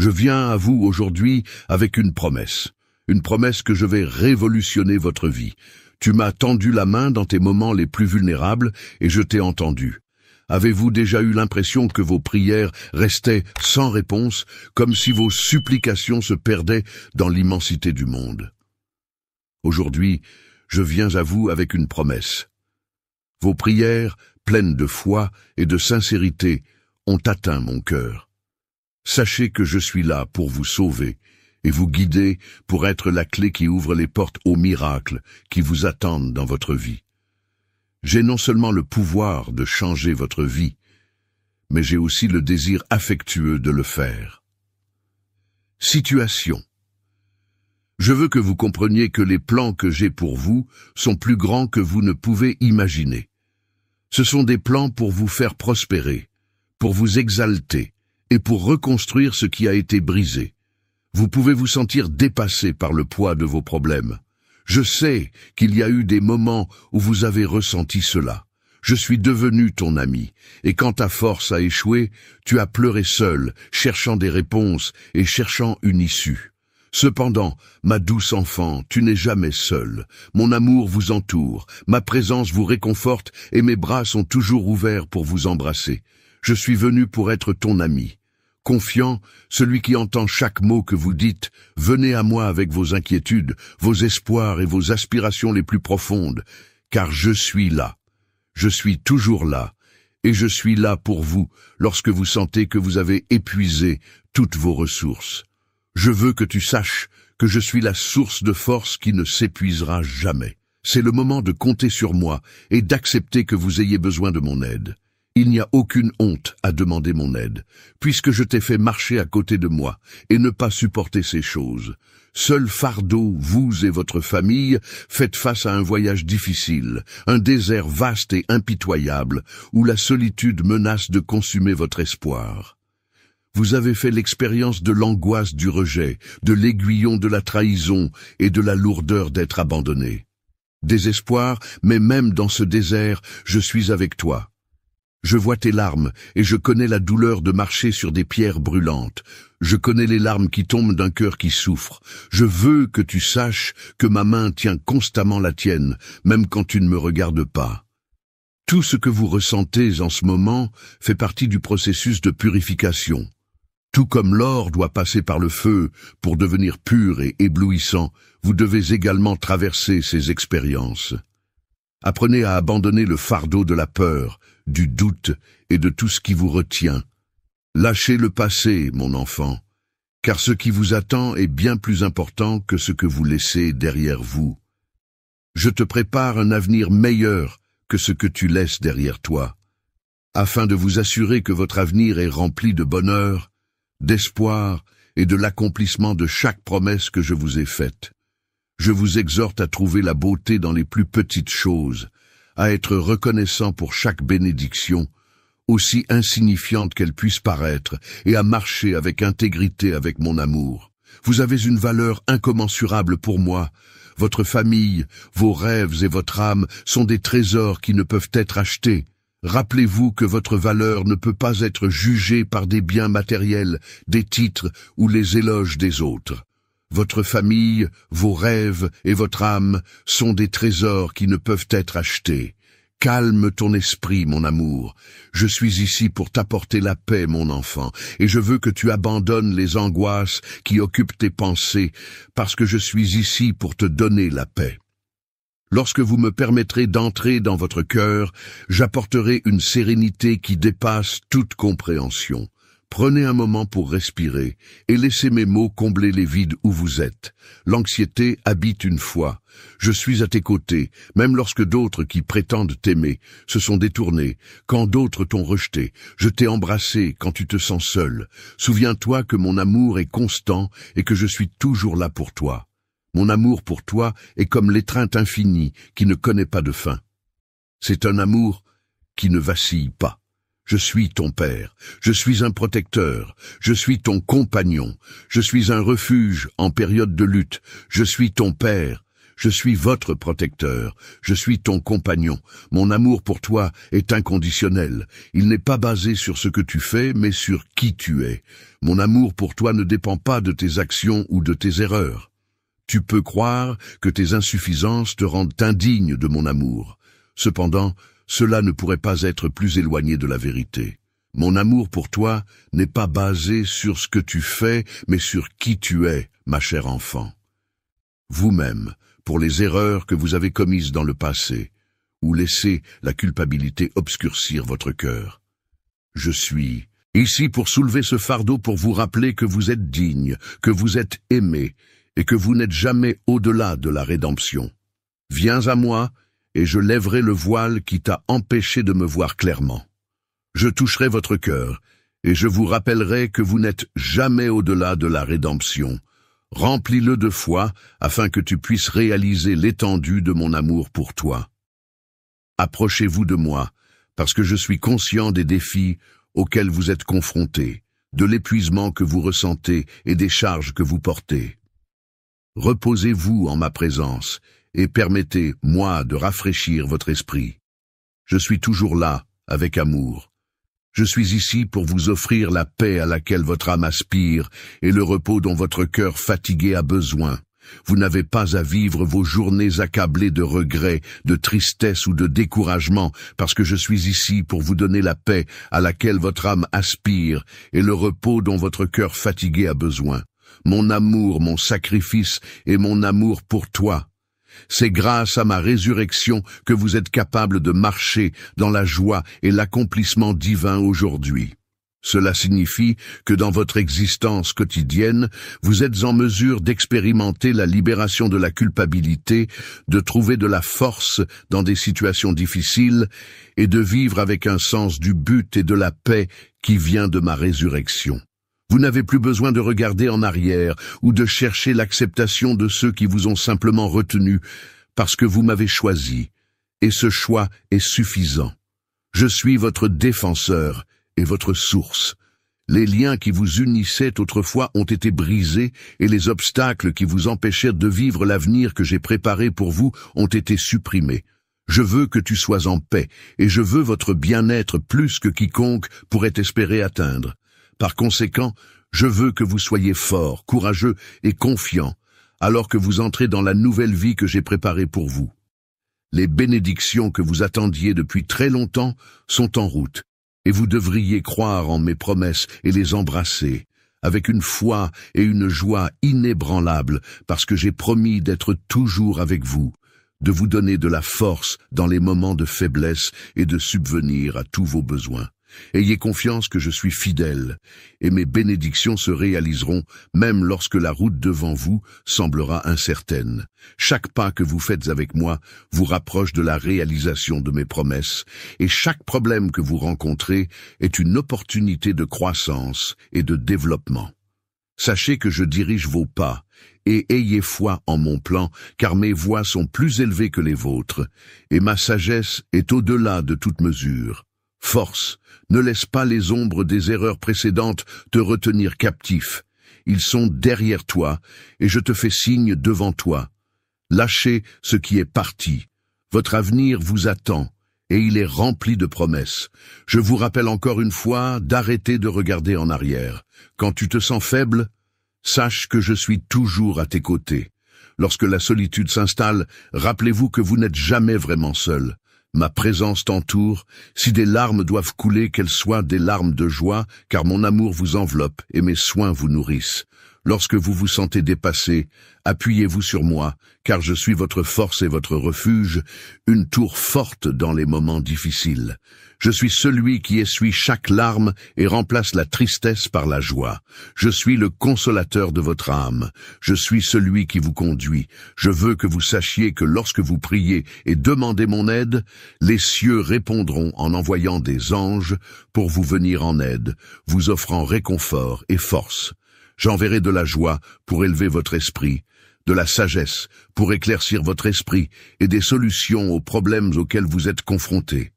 Je viens à vous aujourd'hui avec une promesse que je vais révolutionner votre vie. Tu m'as tendu la main dans tes moments les plus vulnérables et je t'ai entendu. Avez-vous déjà eu l'impression que vos prières restaient sans réponse, comme si vos supplications se perdaient dans l'immensité du monde? Aujourd'hui, je viens à vous avec une promesse. Vos prières, pleines de foi et de sincérité, ont atteint mon cœur. Sachez que je suis là pour vous sauver et vous guider pour être la clé qui ouvre les portes aux miracles qui vous attendent dans votre vie. J'ai non seulement le pouvoir de changer votre vie, mais j'ai aussi le désir affectueux de le faire. Situation. Je veux que vous compreniez que les plans que j'ai pour vous sont plus grands que vous ne pouvez imaginer. Ce sont des plans pour vous faire prospérer, pour vous exalter et pour reconstruire ce qui a été brisé. Vous pouvez vous sentir dépassé par le poids de vos problèmes. Je sais qu'il y a eu des moments où vous avez ressenti cela. Je suis devenu ton ami, et quand ta force a échoué, tu as pleuré seul, cherchant des réponses et cherchant une issue. Cependant, ma douce enfant, tu n'es jamais seule. Mon amour vous entoure, ma présence vous réconforte et mes bras sont toujours ouverts pour vous embrasser. Je suis venu pour être ton ami. Confiant, celui qui entend chaque mot que vous dites, venez à moi avec vos inquiétudes, vos espoirs et vos aspirations les plus profondes, car je suis là. Je suis toujours là, et je suis là pour vous lorsque vous sentez que vous avez épuisé toutes vos ressources. Je veux que tu saches que je suis la source de force qui ne s'épuisera jamais. C'est le moment de compter sur moi et d'accepter que vous ayez besoin de mon aide. Il n'y a aucune honte à demander mon aide, puisque je t'ai fait marcher à côté de moi et ne pas supporter ces choses. Seul fardeau, vous et votre famille, faites face à un voyage difficile, un désert vaste et impitoyable, où la solitude menace de consumer votre espoir. Vous avez fait l'expérience de l'angoisse du rejet, de l'aiguillon de la trahison et de la lourdeur d'être abandonné. Désespoir, mais même dans ce désert, je suis avec toi. Je vois tes larmes et je connais la douleur de marcher sur des pierres brûlantes. Je connais les larmes qui tombent d'un cœur qui souffre. Je veux que tu saches que ma main tient constamment la tienne, même quand tu ne me regardes pas. Tout ce que vous ressentez en ce moment fait partie du processus de purification. Tout comme l'or doit passer par le feu pour devenir pur et éblouissant, vous devez également traverser ces expériences. Apprenez à abandonner le fardeau de la peur, du doute et de tout ce qui vous retient. Lâchez le passé, mon enfant, car ce qui vous attend est bien plus important que ce que vous laissez derrière vous. Je te prépare un avenir meilleur que ce que tu laisses derrière toi. Afin de vous assurer que votre avenir est rempli de bonheur, d'espoir et de l'accomplissement de chaque promesse que je vous ai faite. Je vous exhorte à trouver la beauté dans les plus petites choses, à être reconnaissant pour chaque bénédiction, aussi insignifiante qu'elle puisse paraître, et à marcher avec intégrité avec mon amour. Vous avez une valeur incommensurable pour moi. Votre famille, vos rêves et votre âme sont des trésors qui ne peuvent être achetés. Rappelez-vous que votre valeur ne peut pas être jugée par des biens matériels, des titres ou les éloges des autres. Votre famille, vos rêves et votre âme sont des trésors qui ne peuvent être achetés. Calme ton esprit, mon amour. Je suis ici pour t'apporter la paix, mon enfant, et je veux que tu abandonnes les angoisses qui occupent tes pensées, parce que je suis ici pour te donner la paix. Lorsque vous me permettrez d'entrer dans votre cœur, j'apporterai une sérénité qui dépasse toute compréhension. Prenez un moment pour respirer et laissez mes mots combler les vides où vous êtes. L'anxiété habite une foi. Je suis à tes côtés, même lorsque d'autres qui prétendent t'aimer se sont détournés, quand d'autres t'ont rejeté. Je t'ai embrassé quand tu te sens seul. Souviens-toi que mon amour est constant et que je suis toujours là pour toi. Mon amour pour toi est comme l'étreinte infinie qui ne connaît pas de fin. C'est un amour qui ne vacille pas. Je suis ton père, je suis un protecteur, je suis ton compagnon, je suis un refuge en période de lutte, je suis ton père, Je suis votre protecteur, je suis ton compagnon. Mon amour pour toi est inconditionnel. Il n'est pas basé sur ce que tu fais, mais sur qui tu es. Mon amour pour toi ne dépend pas de tes actions ou de tes erreurs. Tu peux croire que tes insuffisances te rendent indigne de mon amour. Cependant, cela ne pourrait pas être plus éloigné de la vérité. Mon amour pour toi n'est pas basé sur ce que tu fais, mais sur qui tu es, ma chère enfant. Vous-même, pour les erreurs que vous avez commises dans le passé, ou laissé la culpabilité obscurcir votre cœur. Je suis ici pour soulever ce fardeau pour vous rappeler que vous êtes digne, que vous êtes aimé, et que vous n'êtes jamais au-delà de la rédemption. Viens à moi, et je lèverai le voile qui t'a empêché de me voir clairement. Je toucherai votre cœur, et je vous rappellerai que vous n'êtes jamais au-delà de la rédemption. Remplis-le de foi, afin que tu puisses réaliser l'étendue de mon amour pour toi. Approchez-vous de moi, parce que je suis conscient des défis auxquels vous êtes confrontés, de l'épuisement que vous ressentez et des charges que vous portez. Reposez-vous en ma présence, et permettez-moi de rafraîchir votre esprit. Je suis toujours là, avec amour. Je suis ici pour vous offrir la paix à laquelle votre âme aspire et le repos dont votre cœur fatigué a besoin. Vous n'avez pas à vivre vos journées accablées de regrets, de tristesse ou de découragement, parce que je suis ici pour vous donner la paix à laquelle votre âme aspire et le repos dont votre cœur fatigué a besoin. Mon amour, mon sacrifice et mon amour pour toi. C'est grâce à ma résurrection que vous êtes capable de marcher dans la joie et l'accomplissement divin aujourd'hui. Cela signifie que dans votre existence quotidienne, vous êtes en mesure d'expérimenter la libération de la culpabilité, de trouver de la force dans des situations difficiles et de vivre avec un sens du but et de la paix qui vient de ma résurrection. Vous n'avez plus besoin de regarder en arrière ou de chercher l'acceptation de ceux qui vous ont simplement retenu parce que vous m'avez choisi, et ce choix est suffisant. Je suis votre défenseur et votre source. Les liens qui vous unissaient autrefois ont été brisés et les obstacles qui vous empêchèrent de vivre l'avenir que j'ai préparé pour vous ont été supprimés. Je veux que tu sois en paix et je veux votre bien-être plus que quiconque pourrait espérer atteindre. Par conséquent, je veux que vous soyez fort, courageux et confiant, alors que vous entrez dans la nouvelle vie que j'ai préparée pour vous. Les bénédictions que vous attendiez depuis très longtemps sont en route, et vous devriez croire en mes promesses et les embrasser, avec une foi et une joie inébranlables, parce que j'ai promis d'être toujours avec vous, de vous donner de la force dans les moments de faiblesse et de subvenir à tous vos besoins. Ayez confiance que je suis fidèle, et mes bénédictions se réaliseront même lorsque la route devant vous semblera incertaine. Chaque pas que vous faites avec moi vous rapproche de la réalisation de mes promesses, et chaque problème que vous rencontrez est une opportunité de croissance et de développement. Sachez que je dirige vos pas, et ayez foi en mon plan, car mes voies sont plus élevées que les vôtres, et ma sagesse est au-delà de toute mesure. Force, ne laisse pas les ombres des erreurs précédentes te retenir captif. Ils sont derrière toi, et je te fais signe devant toi. Lâchez ce qui est parti. Votre avenir vous attend, et il est rempli de promesses. Je vous rappelle encore une fois d'arrêter de regarder en arrière. Quand tu te sens faible, sache que je suis toujours à tes côtés. Lorsque la solitude s'installe, rappelez-vous que vous n'êtes jamais vraiment seul. Ma présence t'entoure, si des larmes doivent couler, qu'elles soient des larmes de joie, car mon amour vous enveloppe et mes soins vous nourrissent. Lorsque vous vous sentez dépassé, appuyez-vous sur moi, car je suis votre force et votre refuge, une tour forte dans les moments difficiles. Je suis celui qui essuie chaque larme et remplace la tristesse par la joie. Je suis le consolateur de votre âme. Je suis celui qui vous conduit. Je veux que vous sachiez que lorsque vous priez et demandez mon aide, les cieux répondront en envoyant des anges pour vous venir en aide, vous offrant réconfort et force. J'enverrai de la joie pour élever votre esprit, de la sagesse pour éclaircir votre esprit et des solutions aux problèmes auxquels vous êtes confrontés.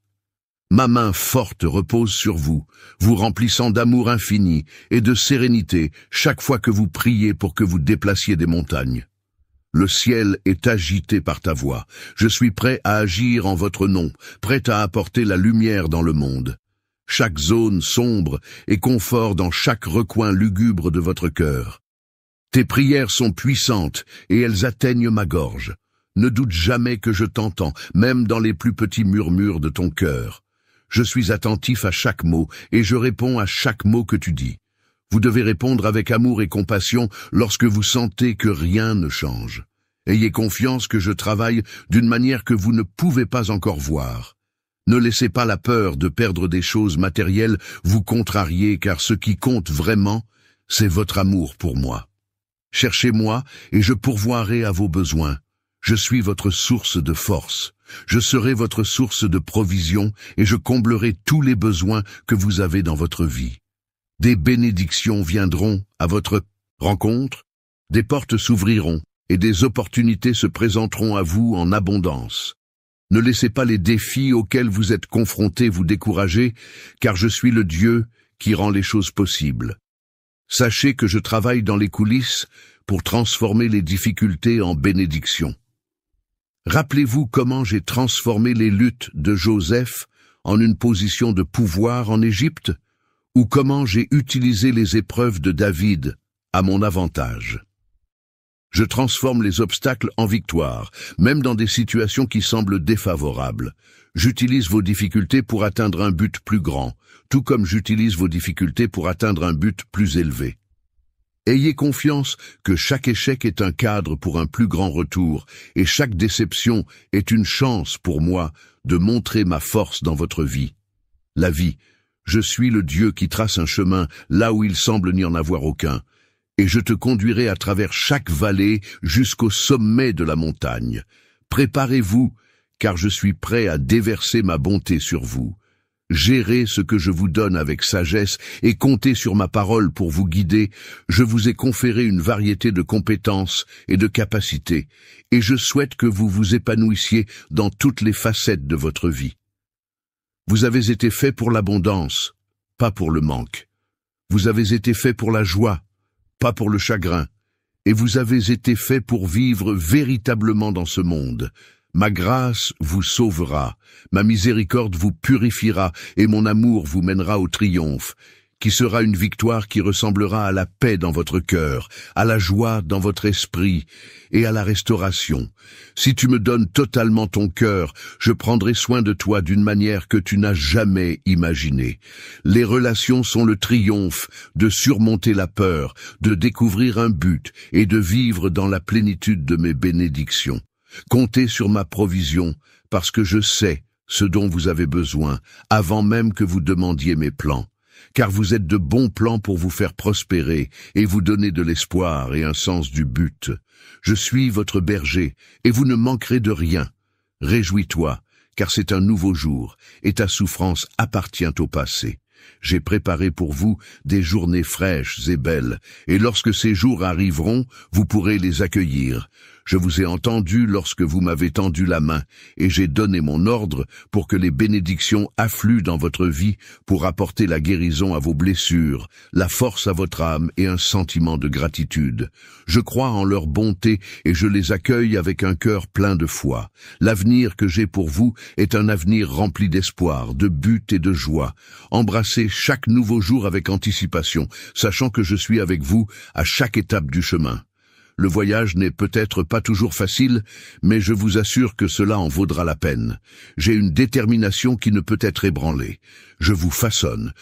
Ma main forte repose sur vous, vous remplissant d'amour infini et de sérénité chaque fois que vous priez pour que vous déplaciez des montagnes. Le ciel est agité par ta voix. Je suis prêt à agir en votre nom, prêt à apporter la lumière dans le monde. Chaque zone sombre est confort dans chaque recoin lugubre de votre cœur. Tes prières sont puissantes et elles atteignent ma gorge. Ne doute jamais que je t'entends, même dans les plus petits murmures de ton cœur. Je suis attentif à chaque mot et je réponds à chaque mot que tu dis. Vous devez répondre avec amour et compassion lorsque vous sentez que rien ne change. Ayez confiance que je travaille d'une manière que vous ne pouvez pas encore voir. Ne laissez pas la peur de perdre des choses matérielles vous contrarier, car ce qui compte vraiment, c'est votre amour pour moi. Cherchez-moi et je pourvoirai à vos besoins. Je suis votre source de force. Je serai votre source de provision et je comblerai tous les besoins que vous avez dans votre vie. Des bénédictions viendront à votre rencontre, des portes s'ouvriront et des opportunités se présenteront à vous en abondance. Ne laissez pas les défis auxquels vous êtes confrontés vous décourager, car je suis le Dieu qui rend les choses possibles. Sachez que je travaille dans les coulisses pour transformer les difficultés en bénédictions. Rappelez-vous comment j'ai transformé les luttes de Joseph en une position de pouvoir en Égypte, ou comment j'ai utilisé les épreuves de David à mon avantage. Je transforme les obstacles en victoires, même dans des situations qui semblent défavorables. J'utilise vos difficultés pour atteindre un but plus grand, tout comme j'utilise vos difficultés pour atteindre un but plus élevé. Ayez confiance que chaque échec est un cadre pour un plus grand retour, et chaque déception est une chance pour moi de montrer ma force dans votre vie. La vie, je suis le Dieu qui trace un chemin là où il semble n'y en avoir aucun, et je te conduirai à travers chaque vallée jusqu'au sommet de la montagne. Préparez-vous, car je suis prêt à déverser ma bonté sur vous. Gérez ce que je vous donne avec sagesse et comptez sur ma parole pour vous guider. Je vous ai conféré une variété de compétences et de capacités, et je souhaite que vous vous épanouissiez dans toutes les facettes de votre vie. Vous avez été fait pour l'abondance, pas pour le manque. Vous avez été fait pour la joie, pas pour le chagrin. Et vous avez été fait pour vivre véritablement dans ce monde. Ma grâce vous sauvera, ma miséricorde vous purifiera, et mon amour vous mènera au triomphe, qui sera une victoire qui ressemblera à la paix dans votre cœur, à la joie dans votre esprit et à la restauration. Si tu me donnes totalement ton cœur, je prendrai soin de toi d'une manière que tu n'as jamais imaginée. Les relations sont le triomphe de surmonter la peur, de découvrir un but et de vivre dans la plénitude de mes bénédictions. Comptez sur ma provision, parce que je sais ce dont vous avez besoin, avant même que vous demandiez mes plans. Car vous êtes de bons plans pour vous faire prospérer et vous donner de l'espoir et un sens du but. Je suis votre berger, et vous ne manquerez de rien. Réjouis-toi, car c'est un nouveau jour, et ta souffrance appartient au passé. J'ai préparé pour vous des journées fraîches et belles, et lorsque ces jours arriveront, vous pourrez les accueillir. Je vous ai entendu lorsque vous m'avez tendu la main, et j'ai donné mon ordre pour que les bénédictions affluent dans votre vie pour apporter la guérison à vos blessures, la force à votre âme et un sentiment de gratitude. Je crois en leur bonté et je les accueille avec un cœur plein de foi. L'avenir que j'ai pour vous est un avenir rempli d'espoir, de but et de joie. Embrassez chaque nouveau jour avec anticipation, sachant que je suis avec vous à chaque étape du chemin. Le voyage n'est peut-être pas toujours facile, mais je vous assure que cela en vaudra la peine. J'ai une détermination qui ne peut être ébranlée. Je vous façonne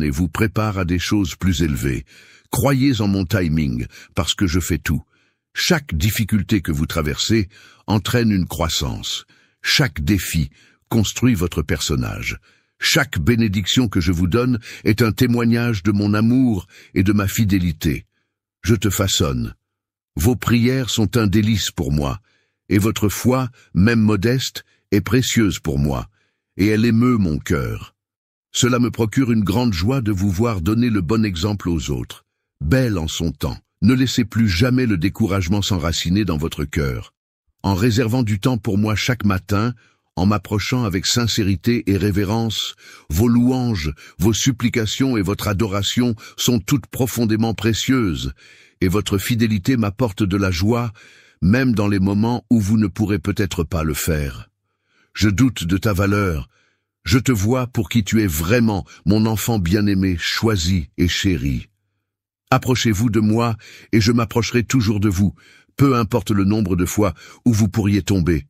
et vous prépare à des choses plus élevées. Croyez en mon timing, parce que je fais tout. Chaque difficulté que vous traversez entraîne une croissance. Chaque défi construit votre personnage. Chaque bénédiction que je vous donne est un témoignage de mon amour et de ma fidélité. Je te façonne. Vos prières sont un délice pour moi, et votre foi, même modeste, est précieuse pour moi, et elle émeut mon cœur. Cela me procure une grande joie de vous voir donner le bon exemple aux autres. Belle en son temps, ne laissez plus jamais le découragement s'enraciner dans votre cœur. En réservant du temps pour moi chaque matin, en m'approchant avec sincérité et révérence, vos louanges, vos supplications et votre adoration sont toutes profondément précieuses, et votre fidélité m'apporte de la joie, même dans les moments où vous ne pourrez peut-être pas le faire. Je doute de ta valeur. Je te vois pour qui tu es vraiment, mon enfant bien-aimé, choisi et chéri. Approchez-vous de moi et je m'approcherai toujours de vous, peu importe le nombre de fois où vous pourriez tomber.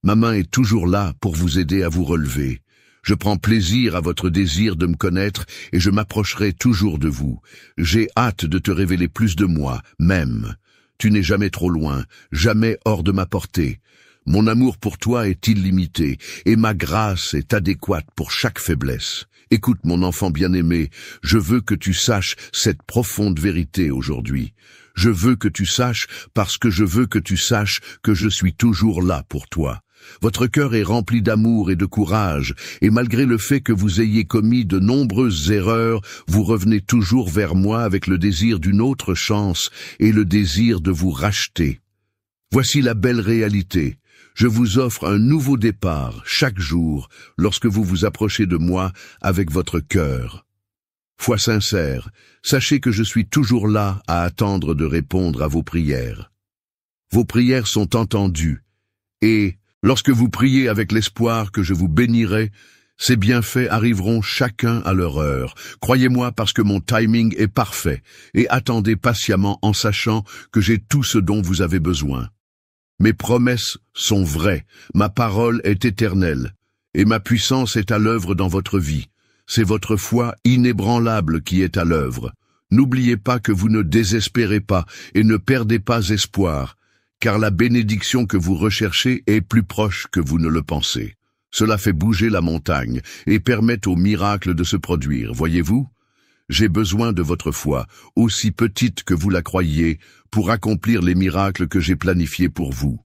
Ma main est toujours là pour vous aider à vous relever. Je prends plaisir à votre désir de me connaître et je m'approcherai toujours de vous. J'ai hâte de te révéler plus de moi, même. Tu n'es jamais trop loin, jamais hors de ma portée. Mon amour pour toi est illimité et ma grâce est adéquate pour chaque faiblesse. Écoute mon enfant bien-aimé, je veux que tu saches cette profonde vérité aujourd'hui. Je veux que tu saches parce que je veux que tu saches que je suis toujours là pour toi. Votre cœur est rempli d'amour et de courage, et malgré le fait que vous ayez commis de nombreuses erreurs, vous revenez toujours vers moi avec le désir d'une autre chance et le désir de vous racheter. Voici la belle réalité. Je vous offre un nouveau départ chaque jour lorsque vous vous approchez de moi avec votre cœur. Foi sincère, sachez que je suis toujours là à attendre de répondre à vos prières. Vos prières sont entendues, et lorsque vous priez avec l'espoir que je vous bénirai, ces bienfaits arriveront chacun à leur heure. Croyez-moi parce que mon timing est parfait, et attendez patiemment en sachant que j'ai tout ce dont vous avez besoin. Mes promesses sont vraies, ma parole est éternelle, et ma puissance est à l'œuvre dans votre vie. C'est votre foi inébranlable qui est à l'œuvre. N'oubliez pas que vous ne désespérez pas et ne perdez pas espoir, car la bénédiction que vous recherchez est plus proche que vous ne le pensez. Cela fait bouger la montagne et permet au miracle de se produire, voyez-vous? J'ai besoin de votre foi, aussi petite que vous la croyiez, pour accomplir les miracles que j'ai planifiés pour vous.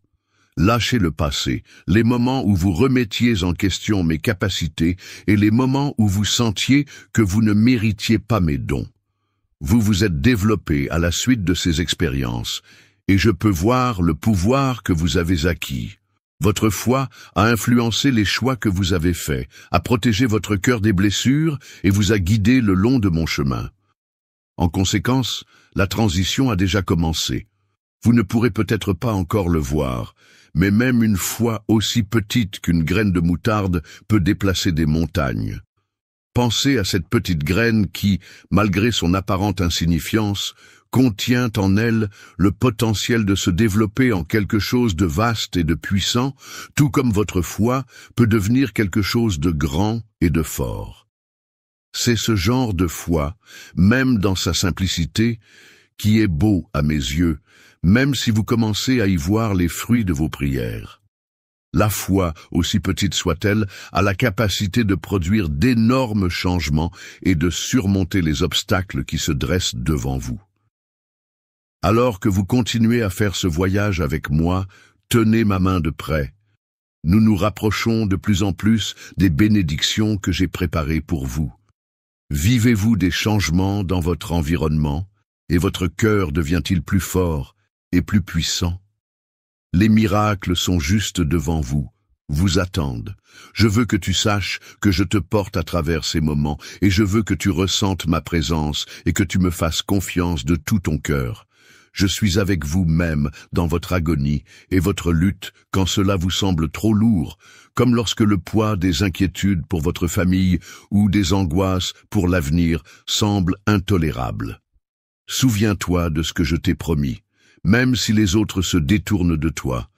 Lâchez le passé, les moments où vous remettiez en question mes capacités et les moments où vous sentiez que vous ne méritiez pas mes dons. Vous vous êtes développé à la suite de ces expériences, et je peux voir le pouvoir que vous avez acquis. Votre foi a influencé les choix que vous avez faits, a protégé votre cœur des blessures et vous a guidé le long de mon chemin. En conséquence, la transition a déjà commencé. Vous ne pourrez peut-être pas encore le voir, mais même une foi aussi petite qu'une graine de moutarde peut déplacer des montagnes. Pensez à cette petite graine qui, malgré son apparente insignifiance, contient en elle le potentiel de se développer en quelque chose de vaste et de puissant, tout comme votre foi peut devenir quelque chose de grand et de fort. C'est ce genre de foi, même dans sa simplicité, qui est beau à mes yeux, même si vous commencez à y voir les fruits de vos prières. La foi, aussi petite soit-elle, a la capacité de produire d'énormes changements et de surmonter les obstacles qui se dressent devant vous. Alors que vous continuez à faire ce voyage avec moi, tenez ma main de près. Nous nous rapprochons de plus en plus des bénédictions que j'ai préparées pour vous. Vivez-vous des changements dans votre environnement, et votre cœur devient-il plus fort et plus puissant? Les miracles sont juste devant vous, vous attendent. Je veux que tu saches que je te porte à travers ces moments, et je veux que tu ressentes ma présence et que tu me fasses confiance de tout ton cœur. Je suis avec vous même dans votre agonie et votre lutte quand cela vous semble trop lourd, comme lorsque le poids des inquiétudes pour votre famille ou des angoisses pour l'avenir semble intolérable. Souviens-toi de ce que je t'ai promis, même si les autres se détournent de toi.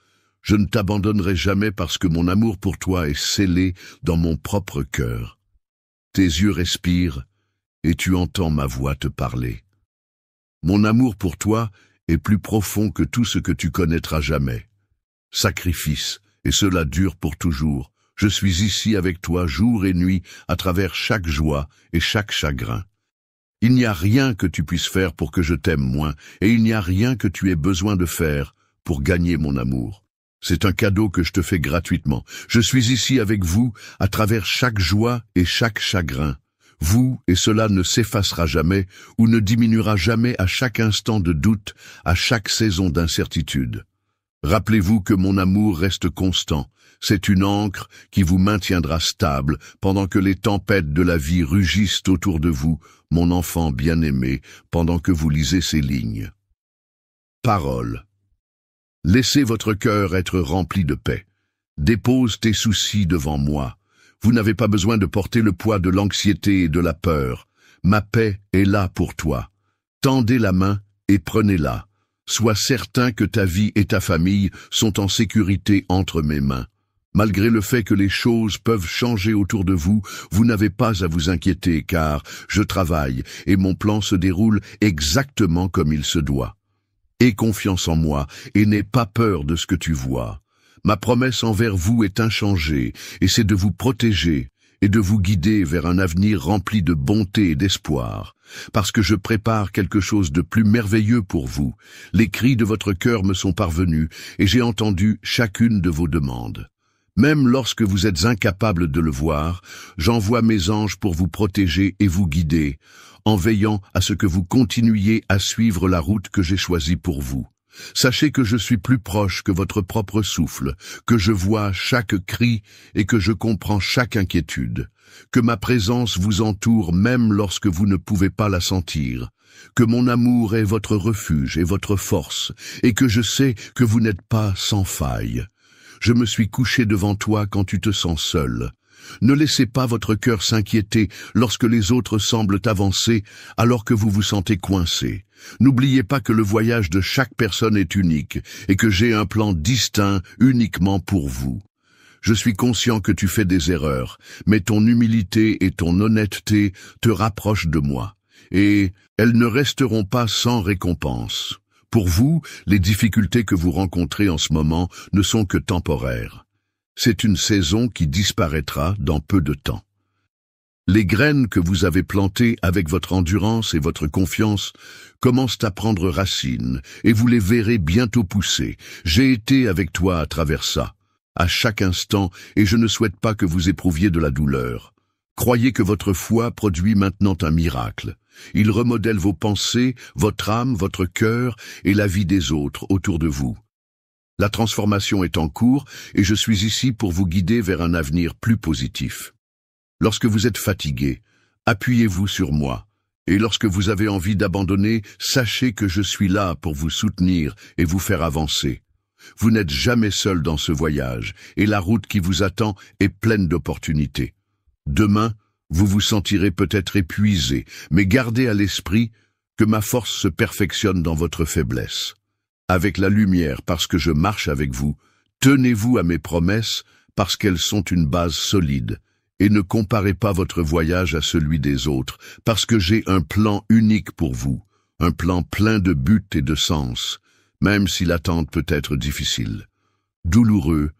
Je ne t'abandonnerai jamais parce que mon amour pour toi est scellé dans mon propre cœur. Tes yeux respirent et tu entends ma voix te parler. Mon amour pour toi est plus profond que tout ce que tu connaîtras jamais. Sacrifice, et cela dure pour toujours. Je suis ici avec toi jour et nuit à travers chaque joie et chaque chagrin. Il n'y a rien que tu puisses faire pour que je t'aime moins, et il n'y a rien que tu aies besoin de faire pour gagner mon amour. C'est un cadeau que je te fais gratuitement. Je suis ici avec vous à travers chaque joie et chaque chagrin. Vous, et cela ne s'effacera jamais ou ne diminuera jamais à chaque instant de doute, à chaque saison d'incertitude. Rappelez-vous que mon amour reste constant. C'est une ancre qui vous maintiendra stable pendant que les tempêtes de la vie rugissent autour de vous, mon enfant bien-aimé, pendant que vous lisez ces lignes. Parole. Laissez votre cœur être rempli de paix. Dépose tes soucis devant moi. Vous n'avez pas besoin de porter le poids de l'anxiété et de la peur. Ma paix est là pour toi. Tendez la main et prenez-la. Sois certain que ta vie et ta famille sont en sécurité entre mes mains. Malgré le fait que les choses peuvent changer autour de vous, vous n'avez pas à vous inquiéter car je travaille et mon plan se déroule exactement comme il se doit. Aie confiance en moi et n'aie pas peur de ce que tu vois. Ma promesse envers vous est inchangée et c'est de vous protéger et de vous guider vers un avenir rempli de bonté et d'espoir. Parce que je prépare quelque chose de plus merveilleux pour vous. Les cris de votre cœur me sont parvenus et j'ai entendu chacune de vos demandes. Même lorsque vous êtes incapable de le voir, j'envoie mes anges pour vous protéger et vous guider, en veillant à ce que vous continuiez à suivre la route que j'ai choisie pour vous. Sachez que je suis plus proche que votre propre souffle, que je vois chaque cri et que je comprends chaque inquiétude, que ma présence vous entoure même lorsque vous ne pouvez pas la sentir, que mon amour est votre refuge et votre force, et que je sais que vous n'êtes pas sans faille. Je me suis couché devant toi quand tu te sens seul. Ne laissez pas votre cœur s'inquiéter lorsque les autres semblent avancer alors que vous vous sentez coincé. N'oubliez pas que le voyage de chaque personne est unique et que j'ai un plan distinct uniquement pour vous. Je suis conscient que tu fais des erreurs, mais ton humilité et ton honnêteté te rapprochent de moi, et elles ne resteront pas sans récompense. Pour vous, les difficultés que vous rencontrez en ce moment ne sont que temporaires. C'est une saison qui disparaîtra dans peu de temps. Les graines que vous avez plantées avec votre endurance et votre confiance commencent à prendre racine et vous les verrez bientôt pousser. J'ai été avec toi à travers ça, à chaque instant, et je ne souhaite pas que vous éprouviez de la douleur. Croyez que votre foi produit maintenant un miracle. Il remodèle vos pensées, votre âme, votre cœur et la vie des autres autour de vous. La transformation est en cours et je suis ici pour vous guider vers un avenir plus positif. Lorsque vous êtes fatigué, appuyez-vous sur moi. Et lorsque vous avez envie d'abandonner, sachez que je suis là pour vous soutenir et vous faire avancer. Vous n'êtes jamais seul dans ce voyage et la route qui vous attend est pleine d'opportunités. Demain, vous vous sentirez peut-être épuisé, mais gardez à l'esprit que ma force se perfectionne dans votre faiblesse. Avec la lumière, parce que je marche avec vous, tenez-vous à mes promesses, parce qu'elles sont une base solide, et ne comparez pas votre voyage à celui des autres, parce que j'ai un plan unique pour vous, un plan plein de buts et de sens, même si l'attente peut être difficile. Douloureux,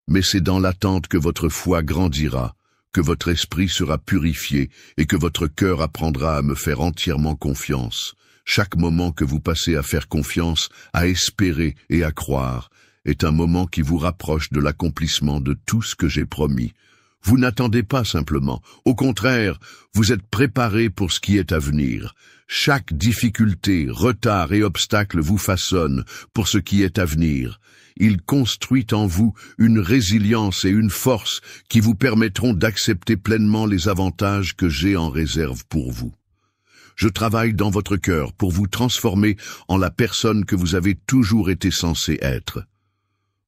mais c'est dans l'attente que votre foi grandira, que votre esprit sera purifié et que votre cœur apprendra à me faire entièrement confiance. Chaque moment que vous passez à faire confiance, à espérer et à croire, est un moment qui vous rapproche de l'accomplissement de tout ce que j'ai promis. Vous n'attendez pas simplement. Au contraire, vous êtes préparés pour ce qui est à venir. Chaque difficulté, retard et obstacle vous façonne pour ce qui est à venir. Il construit en vous une résilience et une force qui vous permettront d'accepter pleinement les avantages que j'ai en réserve pour vous. Je travaille dans votre cœur pour vous transformer en la personne que vous avez toujours été censé être.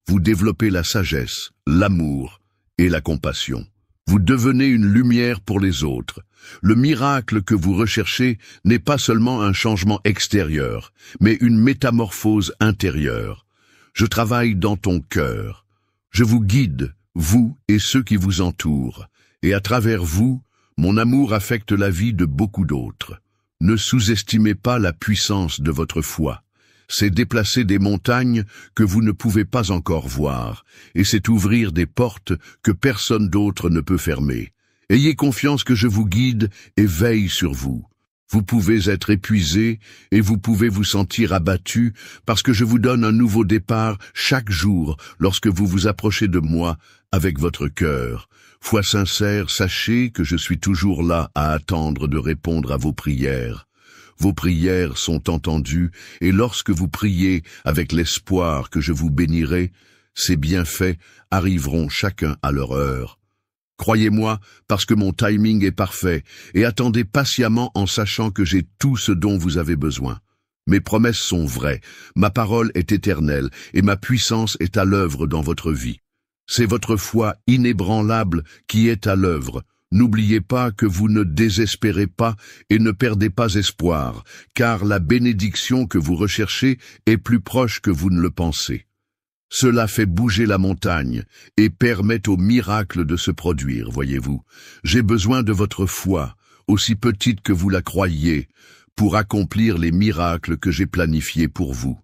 Vous développez la sagesse, l'amour et la compassion. Vous devenez une lumière pour les autres. Le miracle que vous recherchez n'est pas seulement un changement extérieur, mais une métamorphose intérieure. Je travaille dans ton cœur. Je vous guide, vous et ceux qui vous entourent. Et à travers vous, mon amour affecte la vie de beaucoup d'autres. Ne sous-estimez pas la puissance de votre foi. C'est déplacer des montagnes que vous ne pouvez pas encore voir, et c'est ouvrir des portes que personne d'autre ne peut fermer. Ayez confiance que je vous guide et veille sur vous. Vous pouvez être épuisé et vous pouvez vous sentir abattu parce que je vous donne un nouveau départ chaque jour lorsque vous vous approchez de moi avec votre cœur. Foi sincère, sachez que je suis toujours là à attendre de répondre à vos prières. Vos prières sont entendues et lorsque vous priez avec l'espoir que je vous bénirai, ces bienfaits arriveront chacun à leur heure. Croyez-moi, parce que mon timing est parfait, et attendez patiemment en sachant que j'ai tout ce dont vous avez besoin. Mes promesses sont vraies, ma parole est éternelle, et ma puissance est à l'œuvre dans votre vie. C'est votre foi inébranlable qui est à l'œuvre. N'oubliez pas que vous ne désespérez pas et ne perdez pas espoir, car la bénédiction que vous recherchez est plus proche que vous ne le pensez. Cela fait bouger la montagne et permet au miracle de se produire, voyez-vous. J'ai besoin de votre foi, aussi petite que vous la croyiez, pour accomplir les miracles que j'ai planifiés pour vous.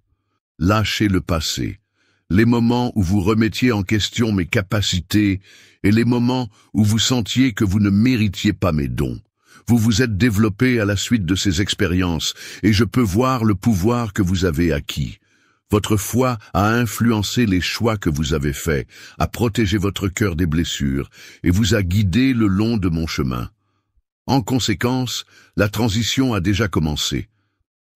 Lâchez le passé, les moments où vous remettiez en question mes capacités et les moments où vous sentiez que vous ne méritiez pas mes dons. Vous vous êtes développé à la suite de ces expériences et je peux voir le pouvoir que vous avez acquis. Votre foi a influencé les choix que vous avez faits, a protégé votre cœur des blessures et vous a guidé le long de mon chemin. En conséquence, la transition a déjà commencé.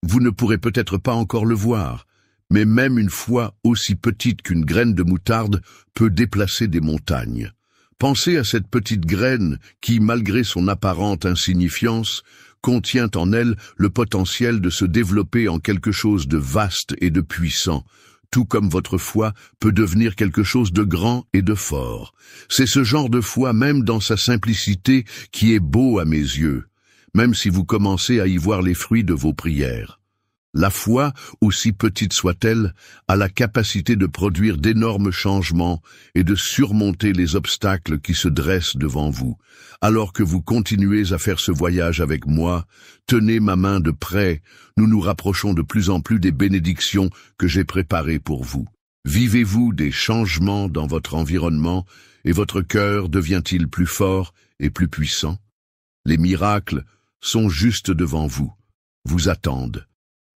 Vous ne pourrez peut-être pas encore le voir, mais même une foi aussi petite qu'une graine de moutarde peut déplacer des montagnes. Pensez à cette petite graine qui, malgré son apparente insignifiance, contient en elle le potentiel de se développer en quelque chose de vaste et de puissant, tout comme votre foi peut devenir quelque chose de grand et de fort. C'est ce genre de foi, même dans sa simplicité, qui est beau à mes yeux, même si vous commencez à y voir les fruits de vos prières. La foi, aussi petite soit-elle, a la capacité de produire d'énormes changements et de surmonter les obstacles qui se dressent devant vous. Alors que vous continuez à faire ce voyage avec moi, tenez ma main de près, nous nous rapprochons de plus en plus des bénédictions que j'ai préparées pour vous. Vivez-vous des changements dans votre environnement et votre cœur devient-il plus fort et plus puissant? Les miracles sont juste devant vous, vous attendent.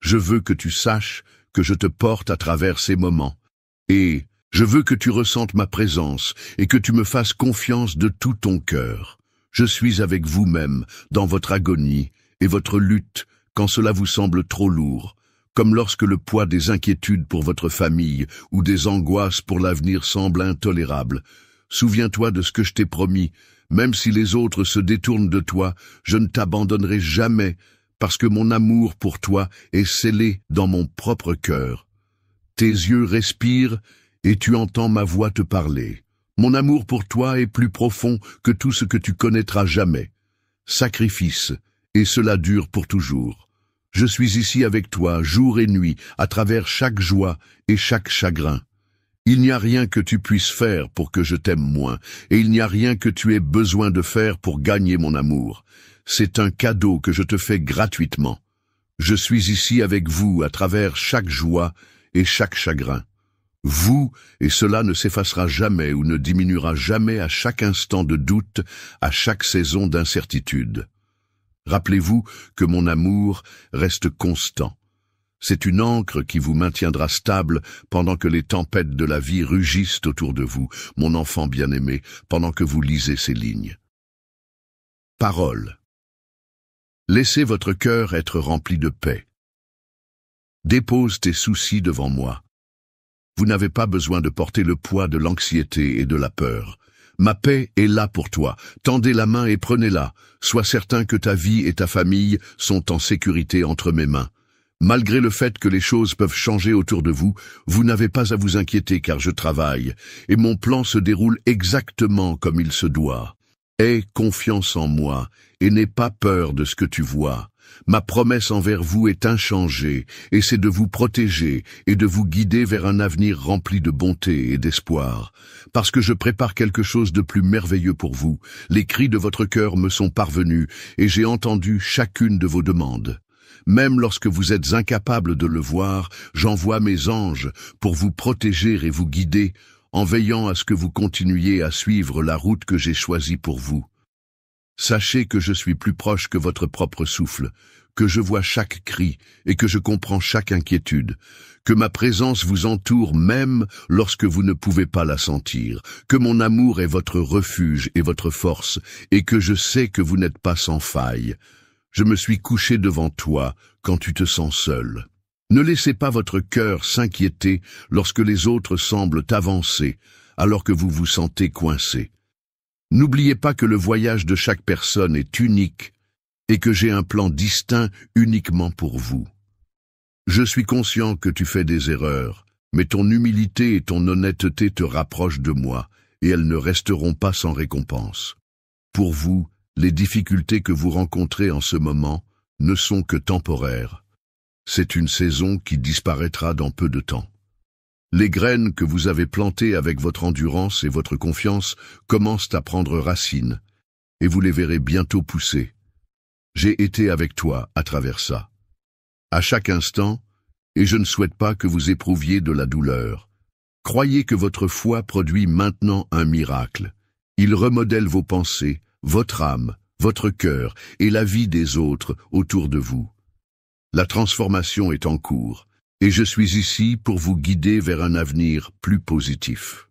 Je veux que tu saches que je te porte à travers ces moments, et je veux que tu ressentes ma présence et que tu me fasses confiance de tout ton cœur. Je suis avec vous-même dans votre agonie et votre lutte quand cela vous semble trop lourd, comme lorsque le poids des inquiétudes pour votre famille ou des angoisses pour l'avenir semble intolérable. Souviens-toi de ce que je t'ai promis, même si les autres se détournent de toi, je ne t'abandonnerai jamais, parce que mon amour pour toi est scellé dans mon propre cœur. Tes yeux respirent et tu entends ma voix te parler. Mon amour pour toi est plus profond que tout ce que tu connaîtras jamais. Sacrifice, et cela dure pour toujours. Je suis ici avec toi, jour et nuit, à travers chaque joie et chaque chagrin. Il n'y a rien que tu puisses faire pour que je t'aime moins, et il n'y a rien que tu aies besoin de faire pour gagner mon amour. C'est un cadeau que je te fais gratuitement. Je suis ici avec vous à travers chaque joie et chaque chagrin. Vous, et cela ne s'effacera jamais ou ne diminuera jamais à chaque instant de doute, à chaque saison d'incertitude. Rappelez-vous que mon amour reste constant. C'est une ancre qui vous maintiendra stable pendant que les tempêtes de la vie rugissent autour de vous, mon enfant bien-aimé, pendant que vous lisez ces lignes. Parole. Laissez votre cœur être rempli de paix. Dépose tes soucis devant moi. Vous n'avez pas besoin de porter le poids de l'anxiété et de la peur. Ma paix est là pour toi. Tendez la main et prenez-la. Sois certain que ta vie et ta famille sont en sécurité entre mes mains. Malgré le fait que les choses peuvent changer autour de vous, vous n'avez pas à vous inquiéter car je travaille, et mon plan se déroule exactement comme il se doit. Aie confiance en moi, et n'aie pas peur de ce que tu vois. Ma promesse envers vous est inchangée, et c'est de vous protéger et de vous guider vers un avenir rempli de bonté et d'espoir. Parce que je prépare quelque chose de plus merveilleux pour vous, les cris de votre cœur me sont parvenus, et j'ai entendu chacune de vos demandes. Même lorsque vous êtes incapable de le voir, j'envoie mes anges pour vous protéger et vous guider, en veillant à ce que vous continuiez à suivre la route que j'ai choisie pour vous. Sachez que je suis plus proche que votre propre souffle, que je vois chaque cri et que je comprends chaque inquiétude, que ma présence vous entoure même lorsque vous ne pouvez pas la sentir, que mon amour est votre refuge et votre force, et que je sais que vous n'êtes pas sans faille. Je me suis couché devant toi quand tu te sens seul. Ne laissez pas votre cœur s'inquiéter lorsque les autres semblent avancer, alors que vous vous sentez coincé. N'oubliez pas que le voyage de chaque personne est unique et que j'ai un plan distinct uniquement pour vous. Je suis conscient que tu fais des erreurs, mais ton humilité et ton honnêteté te rapprochent de moi, et elles ne resteront pas sans récompense. Pour vous, les difficultés que vous rencontrez en ce moment ne sont que temporaires. C'est une saison qui disparaîtra dans peu de temps. Les graines que vous avez plantées avec votre endurance et votre confiance commencent à prendre racine, et vous les verrez bientôt pousser. J'ai été avec toi à travers ça. À chaque instant, et je ne souhaite pas que vous éprouviez de la douleur. Croyez que votre foi produit maintenant un miracle. Il remodèle vos pensées, votre âme, votre cœur et la vie des autres autour de vous. La transformation est en cours, et je suis ici pour vous guider vers un avenir plus positif.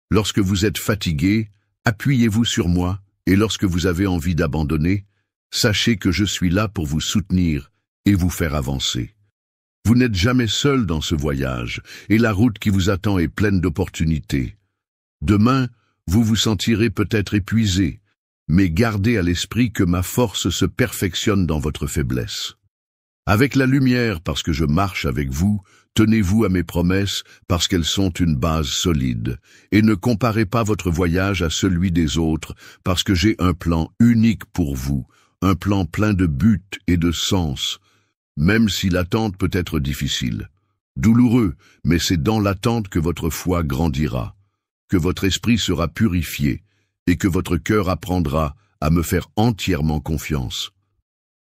Lorsque vous êtes fatigué, appuyez-vous sur moi, et lorsque vous avez envie d'abandonner, sachez que je suis là pour vous soutenir et vous faire avancer. Vous n'êtes jamais seul dans ce voyage, et la route qui vous attend est pleine d'opportunités. Demain, vous vous sentirez peut-être épuisé, mais gardez à l'esprit que ma force se perfectionne dans votre faiblesse. Avec la lumière, parce que je marche avec vous, tenez-vous à mes promesses, parce qu'elles sont une base solide, et ne comparez pas votre voyage à celui des autres, parce que j'ai un plan unique pour vous, un plan plein de buts et de sens, même si l'attente peut être difficile. Douloureux, mais c'est dans l'attente que votre foi grandira, que votre esprit sera purifié, et que votre cœur apprendra à me faire entièrement confiance.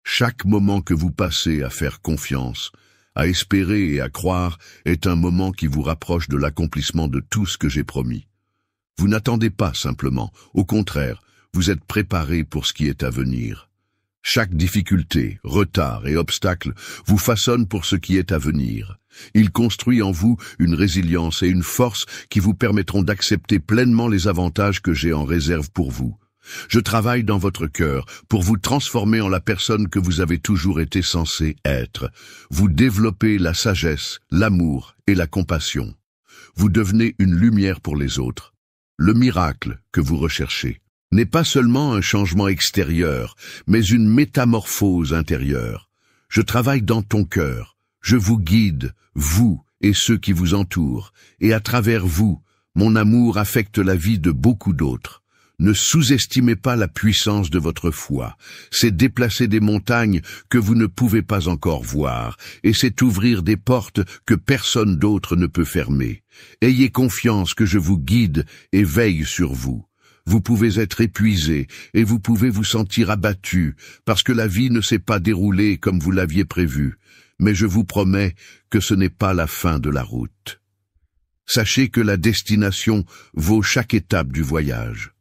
Chaque moment que vous passez à faire confiance, à espérer et à croire est un moment qui vous rapproche de l'accomplissement de tout ce que j'ai promis. Vous n'attendez pas simplement, au contraire, vous êtes préparé pour ce qui est à venir. Chaque difficulté, retard et obstacle vous façonne pour ce qui est à venir. Il construit en vous une résilience et une force qui vous permettront d'accepter pleinement les avantages que j'ai en réserve pour vous. Je travaille dans votre cœur pour vous transformer en la personne que vous avez toujours été censé être. Vous développez la sagesse, l'amour et la compassion. Vous devenez une lumière pour les autres. Le miracle que vous recherchez n'est pas seulement un changement extérieur, mais une métamorphose intérieure. Je travaille dans ton cœur. Je vous guide, vous et ceux qui vous entourent, et à travers vous, mon amour affecte la vie de beaucoup d'autres. Ne sous-estimez pas la puissance de votre foi. C'est déplacer des montagnes que vous ne pouvez pas encore voir, et c'est ouvrir des portes que personne d'autre ne peut fermer. Ayez confiance que je vous guide et veille sur vous. Vous pouvez être épuisé et vous pouvez vous sentir abattu parce que la vie ne s'est pas déroulée comme vous l'aviez prévu. Mais je vous promets que ce n'est pas la fin de la route. Sachez que la destination vaut chaque étape du voyage.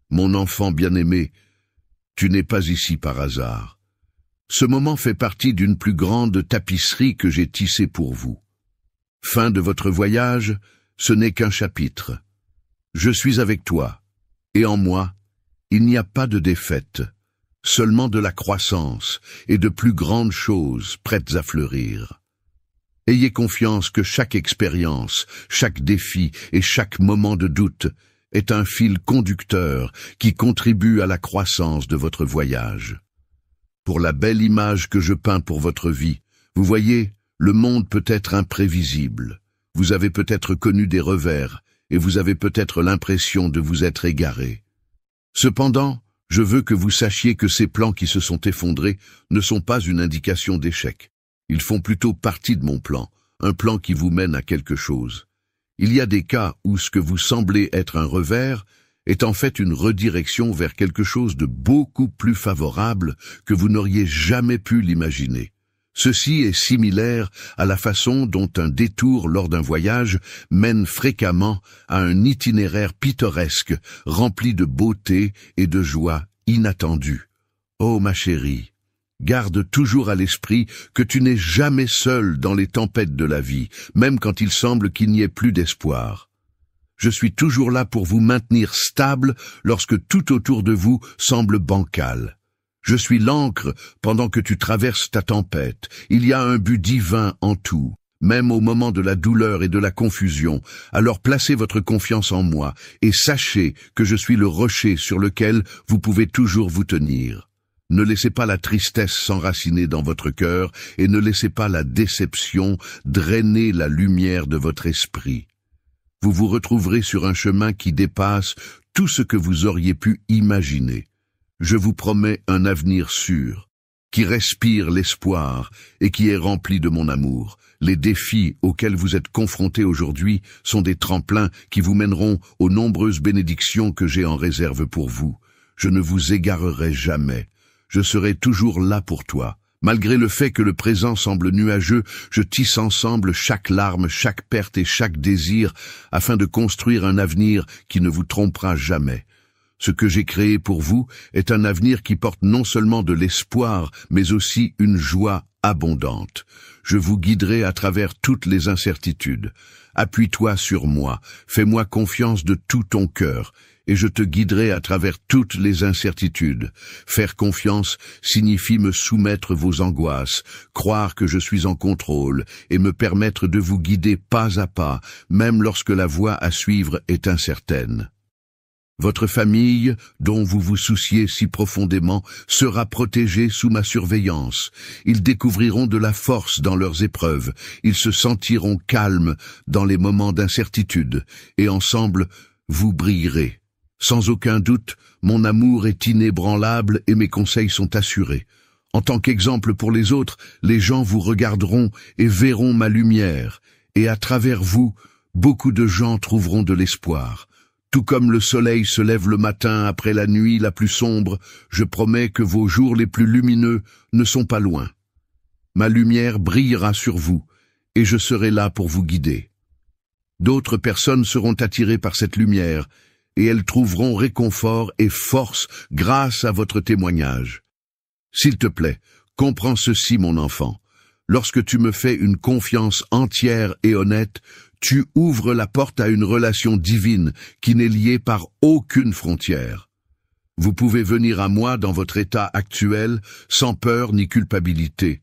Mon enfant bien-aimé, tu n'es pas ici par hasard. Ce moment fait partie d'une plus grande tapisserie que j'ai tissée pour vous. Fin de votre voyage, ce n'est qu'un chapitre. Je suis avec toi, et en moi, il n'y a pas de défaite, seulement de la croissance et de plus grandes choses prêtes à fleurir. Ayez confiance que chaque expérience, chaque défi et chaque moment de doute est un fil conducteur qui contribue à la croissance de votre voyage. Pour la belle image que je peins pour votre vie, vous voyez, le monde peut être imprévisible. Vous avez peut-être connu des revers, et vous avez peut-être l'impression de vous être égaré. Cependant, je veux que vous sachiez que ces plans qui se sont effondrés ne sont pas une indication d'échec. Ils font plutôt partie de mon plan, un plan qui vous mène à quelque chose. Il y a des cas où ce que vous semblez être un revers est en fait une redirection vers quelque chose de beaucoup plus favorable que vous n'auriez jamais pu l'imaginer. Ceci est similaire à la façon dont un détour lors d'un voyage mène fréquemment à un itinéraire pittoresque, rempli de beauté et de joie inattendue. Oh ma chérie, garde toujours à l'esprit que tu n'es jamais seul dans les tempêtes de la vie, même quand il semble qu'il n'y ait plus d'espoir. Je suis toujours là pour vous maintenir stable lorsque tout autour de vous semble bancal. Je suis l'ancre pendant que tu traverses ta tempête. Il y a un but divin en tout, même au moment de la douleur et de la confusion. Alors placez votre confiance en moi et sachez que je suis le rocher sur lequel vous pouvez toujours vous tenir. Ne laissez pas la tristesse s'enraciner dans votre cœur et ne laissez pas la déception drainer la lumière de votre esprit. Vous vous retrouverez sur un chemin qui dépasse tout ce que vous auriez pu imaginer. Je vous promets un avenir sûr, qui respire l'espoir et qui est rempli de mon amour. Les défis auxquels vous êtes confrontés aujourd'hui sont des tremplins qui vous mèneront aux nombreuses bénédictions que j'ai en réserve pour vous. Je ne vous égarerai jamais. Je serai toujours là pour toi. Malgré le fait que le présent semble nuageux, je tisse ensemble chaque larme, chaque perte et chaque désir afin de construire un avenir qui ne vous trompera jamais. Ce que j'ai créé pour vous est un avenir qui porte non seulement de l'espoir, mais aussi une joie abondante. Je vous guiderai à travers toutes les incertitudes. Appuie-toi sur moi, fais-moi confiance de tout ton cœur, et je te guiderai à travers toutes les incertitudes. Faire confiance signifie me soumettre vos angoisses, croire que je suis en contrôle, et me permettre de vous guider pas à pas, même lorsque la voie à suivre est incertaine. Votre famille, dont vous vous souciez si profondément, sera protégée sous ma surveillance. Ils découvriront de la force dans leurs épreuves, ils se sentiront calmes dans les moments d'incertitude, et ensemble, vous brillerez. Sans aucun doute, mon amour est inébranlable et mes conseils sont assurés. En tant qu'exemple pour les autres, les gens vous regarderont et verront ma lumière, et à travers vous, beaucoup de gens trouveront de l'espoir. Tout comme le soleil se lève le matin après la nuit la plus sombre, je promets que vos jours les plus lumineux ne sont pas loin. Ma lumière brillera sur vous, et je serai là pour vous guider. D'autres personnes seront attirées par cette lumière, et elles trouveront réconfort et force grâce à votre témoignage. S'il te plaît, comprends ceci, mon enfant. Lorsque tu me fais une confiance entière et honnête, tu ouvres la porte à une relation divine qui n'est liée par aucune frontière. Vous pouvez venir à moi dans votre état actuel sans peur ni culpabilité,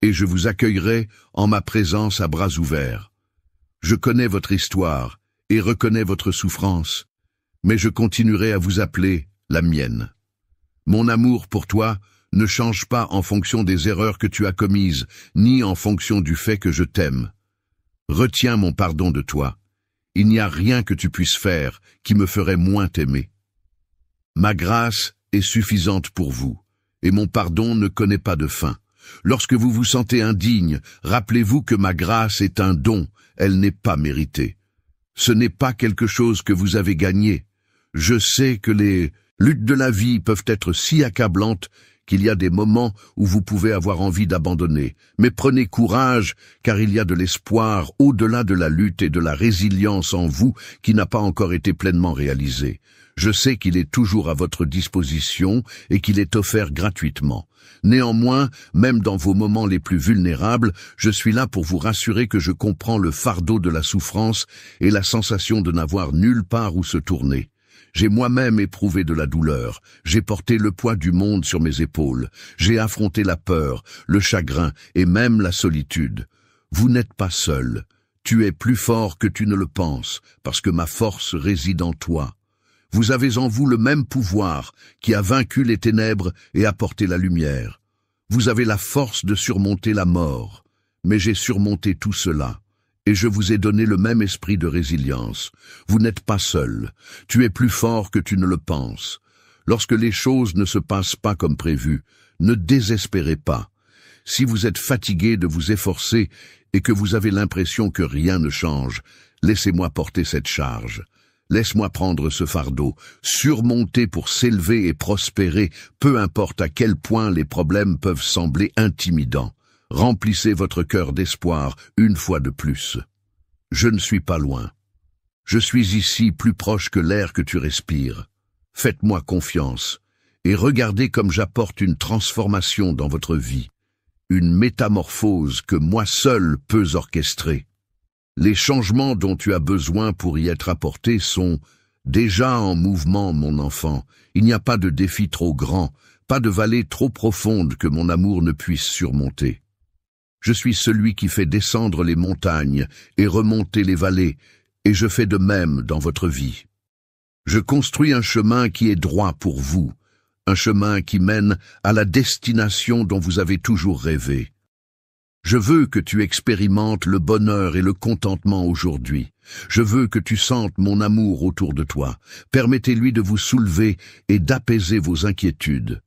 et je vous accueillerai en ma présence à bras ouverts. Je connais votre histoire et reconnais votre souffrance, mais je continuerai à vous appeler la mienne. Mon amour pour toi ne change pas en fonction des erreurs que tu as commises, ni en fonction du fait que je t'aime. Retiens mon pardon de toi. Il n'y a rien que tu puisses faire qui me ferait moins t'aimer. Ma grâce est suffisante pour vous, et mon pardon ne connaît pas de fin. Lorsque vous vous sentez indigne, rappelez-vous que ma grâce est un don, elle n'est pas méritée. Ce n'est pas quelque chose que vous avez gagné. Je sais que les luttes de la vie peuvent être si accablantes qu'il y a des moments où vous pouvez avoir envie d'abandonner. Mais prenez courage, car il y a de l'espoir au-delà de la lutte et de la résilience en vous qui n'a pas encore été pleinement réalisée. Je sais qu'il est toujours à votre disposition et qu'il est offert gratuitement. Néanmoins, même dans vos moments les plus vulnérables, je suis là pour vous rassurer que je comprends le fardeau de la souffrance et la sensation de n'avoir nulle part où se tourner. J'ai moi-même éprouvé de la douleur, j'ai porté le poids du monde sur mes épaules, j'ai affronté la peur, le chagrin et même la solitude. Vous n'êtes pas seul, tu es plus fort que tu ne le penses, parce que ma force réside en toi. Vous avez en vous le même pouvoir qui a vaincu les ténèbres et apporté la lumière. Vous avez la force de surmonter la mort, mais j'ai surmonté tout cela. Et je vous ai donné le même esprit de résilience. Vous n'êtes pas seul. Tu es plus fort que tu ne le penses. Lorsque les choses ne se passent pas comme prévu, ne désespérez pas. Si vous êtes fatigué de vous efforcer et que vous avez l'impression que rien ne change, laissez-moi porter cette charge. Laisse-moi prendre ce fardeau, surmonter pour s'élever et prospérer, peu importe à quel point les problèmes peuvent sembler intimidants. Remplissez votre cœur d'espoir une fois de plus. Je ne suis pas loin. Je suis ici plus proche que l'air que tu respires. Faites-moi confiance et regardez comme j'apporte une transformation dans votre vie, une métamorphose que moi seul peux orchestrer. Les changements dont tu as besoin pour y être apportés sont déjà en mouvement, mon enfant. Il n'y a pas de défi trop grand, pas de vallée trop profonde que mon amour ne puisse surmonter. Je suis celui qui fait descendre les montagnes et remonter les vallées, et je fais de même dans votre vie. Je construis un chemin qui est droit pour vous, un chemin qui mène à la destination dont vous avez toujours rêvé. Je veux que tu expérimentes le bonheur et le contentement aujourd'hui. Je veux que tu sentes mon amour autour de toi. Permettez-lui de vous soulever et d'apaiser vos inquiétudes.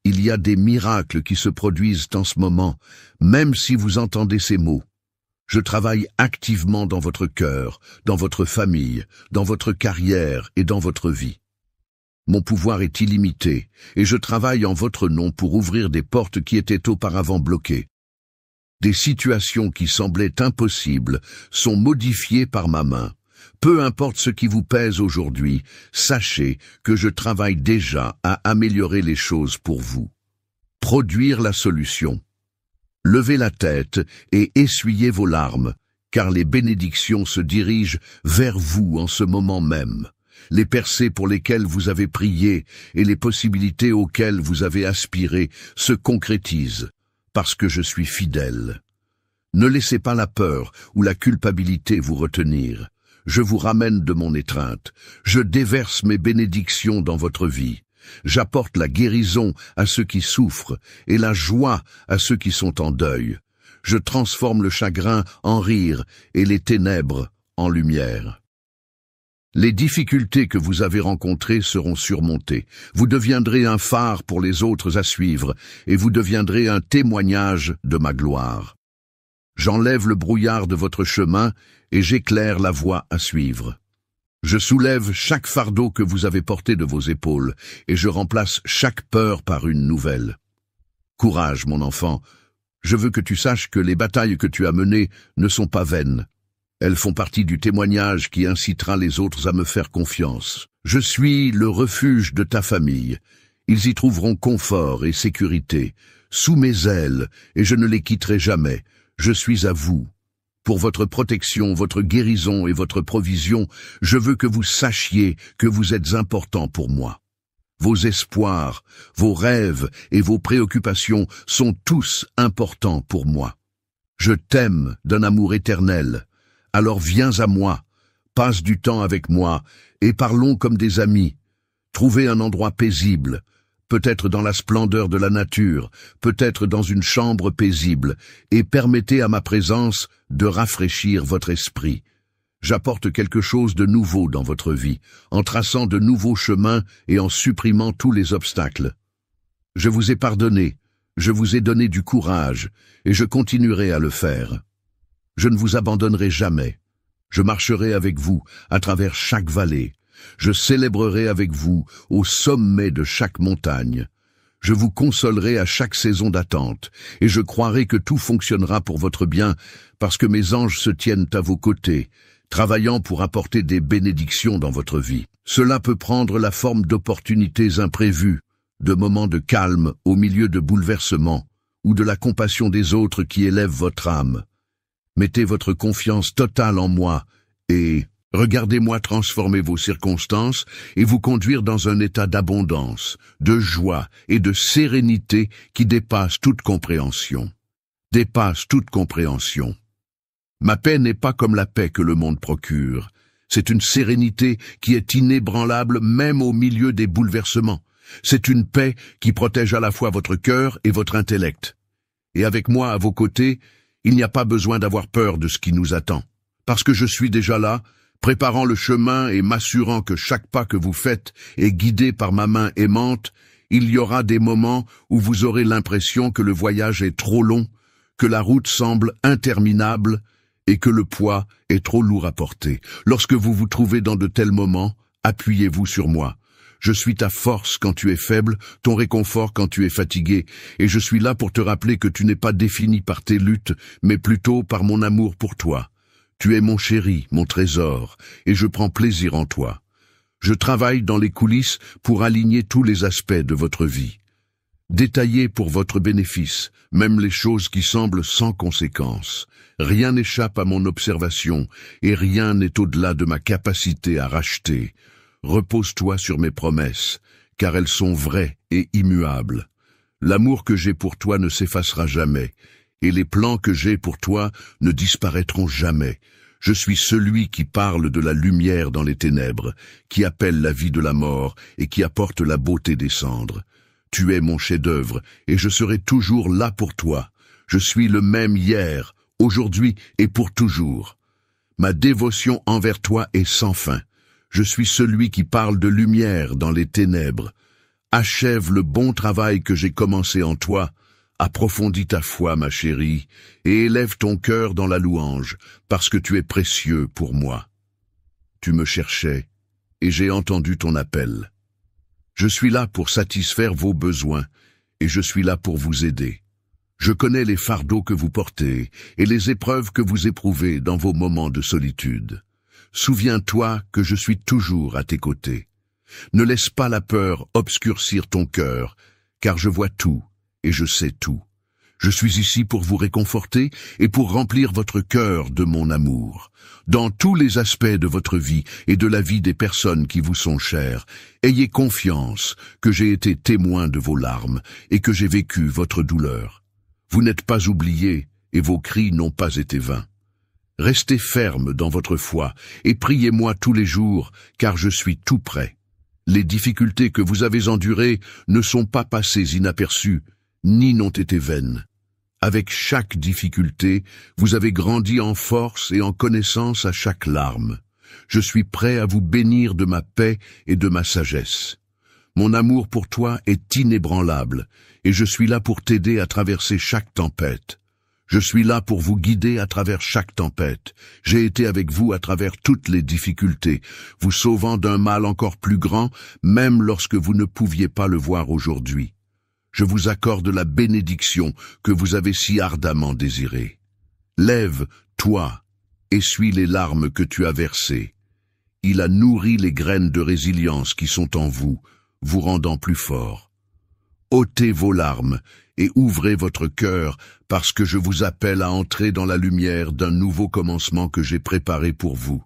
Il y a des miracles qui se produisent en ce moment, même si vous entendez ces mots. Je travaille activement dans votre cœur, dans votre famille, dans votre carrière et dans votre vie. Mon pouvoir est illimité, et je travaille en votre nom pour ouvrir des portes qui étaient auparavant bloquées. Des situations qui semblaient impossibles sont modifiées par ma main. Peu importe ce qui vous pèse aujourd'hui, sachez que je travaille déjà à améliorer les choses pour vous. Produire la solution. Levez la tête et essuyez vos larmes, car les bénédictions se dirigent vers vous en ce moment même. Les percées pour lesquelles vous avez prié et les possibilités auxquelles vous avez aspiré se concrétisent, parce que je suis fidèle. Ne laissez pas la peur ou la culpabilité vous retenir. Je vous ramène de mon étreinte. Je déverse mes bénédictions dans votre vie. J'apporte la guérison à ceux qui souffrent et la joie à ceux qui sont en deuil. Je transforme le chagrin en rire et les ténèbres en lumière. Les difficultés que vous avez rencontrées seront surmontées. Vous deviendrez un phare pour les autres à suivre et vous deviendrez un témoignage de ma gloire. J'enlève le brouillard de votre chemin et j'éclaire la voie à suivre. Je soulève chaque fardeau que vous avez porté de vos épaules et je remplace chaque peur par une nouvelle. Courage, mon enfant. Je veux que tu saches que les batailles que tu as menées ne sont pas vaines. Elles font partie du témoignage qui incitera les autres à me faire confiance. Je suis le refuge de ta famille. Ils y trouveront confort et sécurité, sous mes ailes, et je ne les quitterai jamais. Je suis à vous. Pour votre protection, votre guérison et votre provision, je veux que vous sachiez que vous êtes important pour moi. Vos espoirs, vos rêves et vos préoccupations sont tous importants pour moi. Je t'aime d'un amour éternel. Alors viens à moi, passe du temps avec moi, et parlons comme des amis. Trouvez un endroit paisible, peut-être dans la splendeur de la nature, peut-être dans une chambre paisible, et permettez à ma présence de rafraîchir votre esprit. J'apporte quelque chose de nouveau dans votre vie, en traçant de nouveaux chemins et en supprimant tous les obstacles. Je vous ai pardonné, je vous ai donné du courage, et je continuerai à le faire. Je ne vous abandonnerai jamais. Je marcherai avec vous à travers chaque vallée. Je célébrerai avec vous au sommet de chaque montagne. Je vous consolerai à chaque saison d'attente, et je croirai que tout fonctionnera pour votre bien, parce que mes anges se tiennent à vos côtés, travaillant pour apporter des bénédictions dans votre vie. Cela peut prendre la forme d'opportunités imprévues, de moments de calme au milieu de bouleversements, ou de la compassion des autres qui élève votre âme. Mettez votre confiance totale en moi et regardez-moi transformer vos circonstances et vous conduire dans un état d'abondance, de joie et de sérénité qui dépasse toute compréhension. Dépasse toute compréhension. Ma paix n'est pas comme la paix que le monde procure. C'est une sérénité qui est inébranlable même au milieu des bouleversements. C'est une paix qui protège à la fois votre cœur et votre intellect. Et avec moi à vos côtés, il n'y a pas besoin d'avoir peur de ce qui nous attend. Parce que je suis déjà là, préparant le chemin et m'assurant que chaque pas que vous faites est guidé par ma main aimante, il y aura des moments où vous aurez l'impression que le voyage est trop long, que la route semble interminable et que le poids est trop lourd à porter. Lorsque vous vous trouvez dans de tels moments, appuyez-vous sur moi. Je suis ta force quand tu es faible, ton réconfort quand tu es fatigué, et je suis là pour te rappeler que tu n'es pas défini par tes luttes, mais plutôt par mon amour pour toi. Tu es mon chéri, mon trésor, et je prends plaisir en toi. Je travaille dans les coulisses pour aligner tous les aspects de votre vie. Détaillez pour votre bénéfice, même les choses qui semblent sans conséquence. Rien n'échappe à mon observation, et rien n'est au-delà de ma capacité à racheter. Repose-toi sur mes promesses, car elles sont vraies et immuables. L'amour que j'ai pour toi ne s'effacera jamais, et les plans que j'ai pour toi ne disparaîtront jamais. Je suis celui qui parle de la lumière dans les ténèbres, qui appelle la vie de la mort et qui apporte la beauté des cendres. Tu es mon chef-d'œuvre, et je serai toujours là pour toi. Je suis le même hier, aujourd'hui et pour toujours. Ma dévotion envers toi est sans fin. Je suis celui qui parle de lumière dans les ténèbres. Achève le bon travail que j'ai commencé en toi. Approfondis ta foi, ma chérie, et élève ton cœur dans la louange, parce que tu es précieux pour moi. Tu me cherchais, et j'ai entendu ton appel. Je suis là pour satisfaire vos besoins, et je suis là pour vous aider. Je connais les fardeaux que vous portez, et les épreuves que vous éprouvez dans vos moments de solitude. Souviens-toi que je suis toujours à tes côtés. Ne laisse pas la peur obscurcir ton cœur, car je vois tout et je sais tout. Je suis ici pour vous réconforter et pour remplir votre cœur de mon amour. Dans tous les aspects de votre vie et de la vie des personnes qui vous sont chères, ayez confiance que j'ai été témoin de vos larmes et que j'ai vécu votre douleur. Vous n'êtes pas oubliés et vos cris n'ont pas été vains. Restez ferme dans votre foi et priez-moi tous les jours, car je suis tout prêt. Les difficultés que vous avez endurées ne sont pas passées inaperçues, ni n'ont été vaines. Avec chaque difficulté, vous avez grandi en force et en connaissance à chaque larme. Je suis prêt à vous bénir de ma paix et de ma sagesse. Mon amour pour toi est inébranlable, et je suis là pour t'aider à traverser chaque tempête. Je suis là pour vous guider à travers chaque tempête. J'ai été avec vous à travers toutes les difficultés, vous sauvant d'un mal encore plus grand, même lorsque vous ne pouviez pas le voir aujourd'hui. Je vous accorde la bénédiction que vous avez si ardemment désirée. Lève, toi, essuie les larmes que tu as versées. Il a nourri les graines de résilience qui sont en vous, vous rendant plus fort. Ôtez vos larmes et ouvrez votre cœur, parce que je vous appelle à entrer dans la lumière d'un nouveau commencement que j'ai préparé pour vous.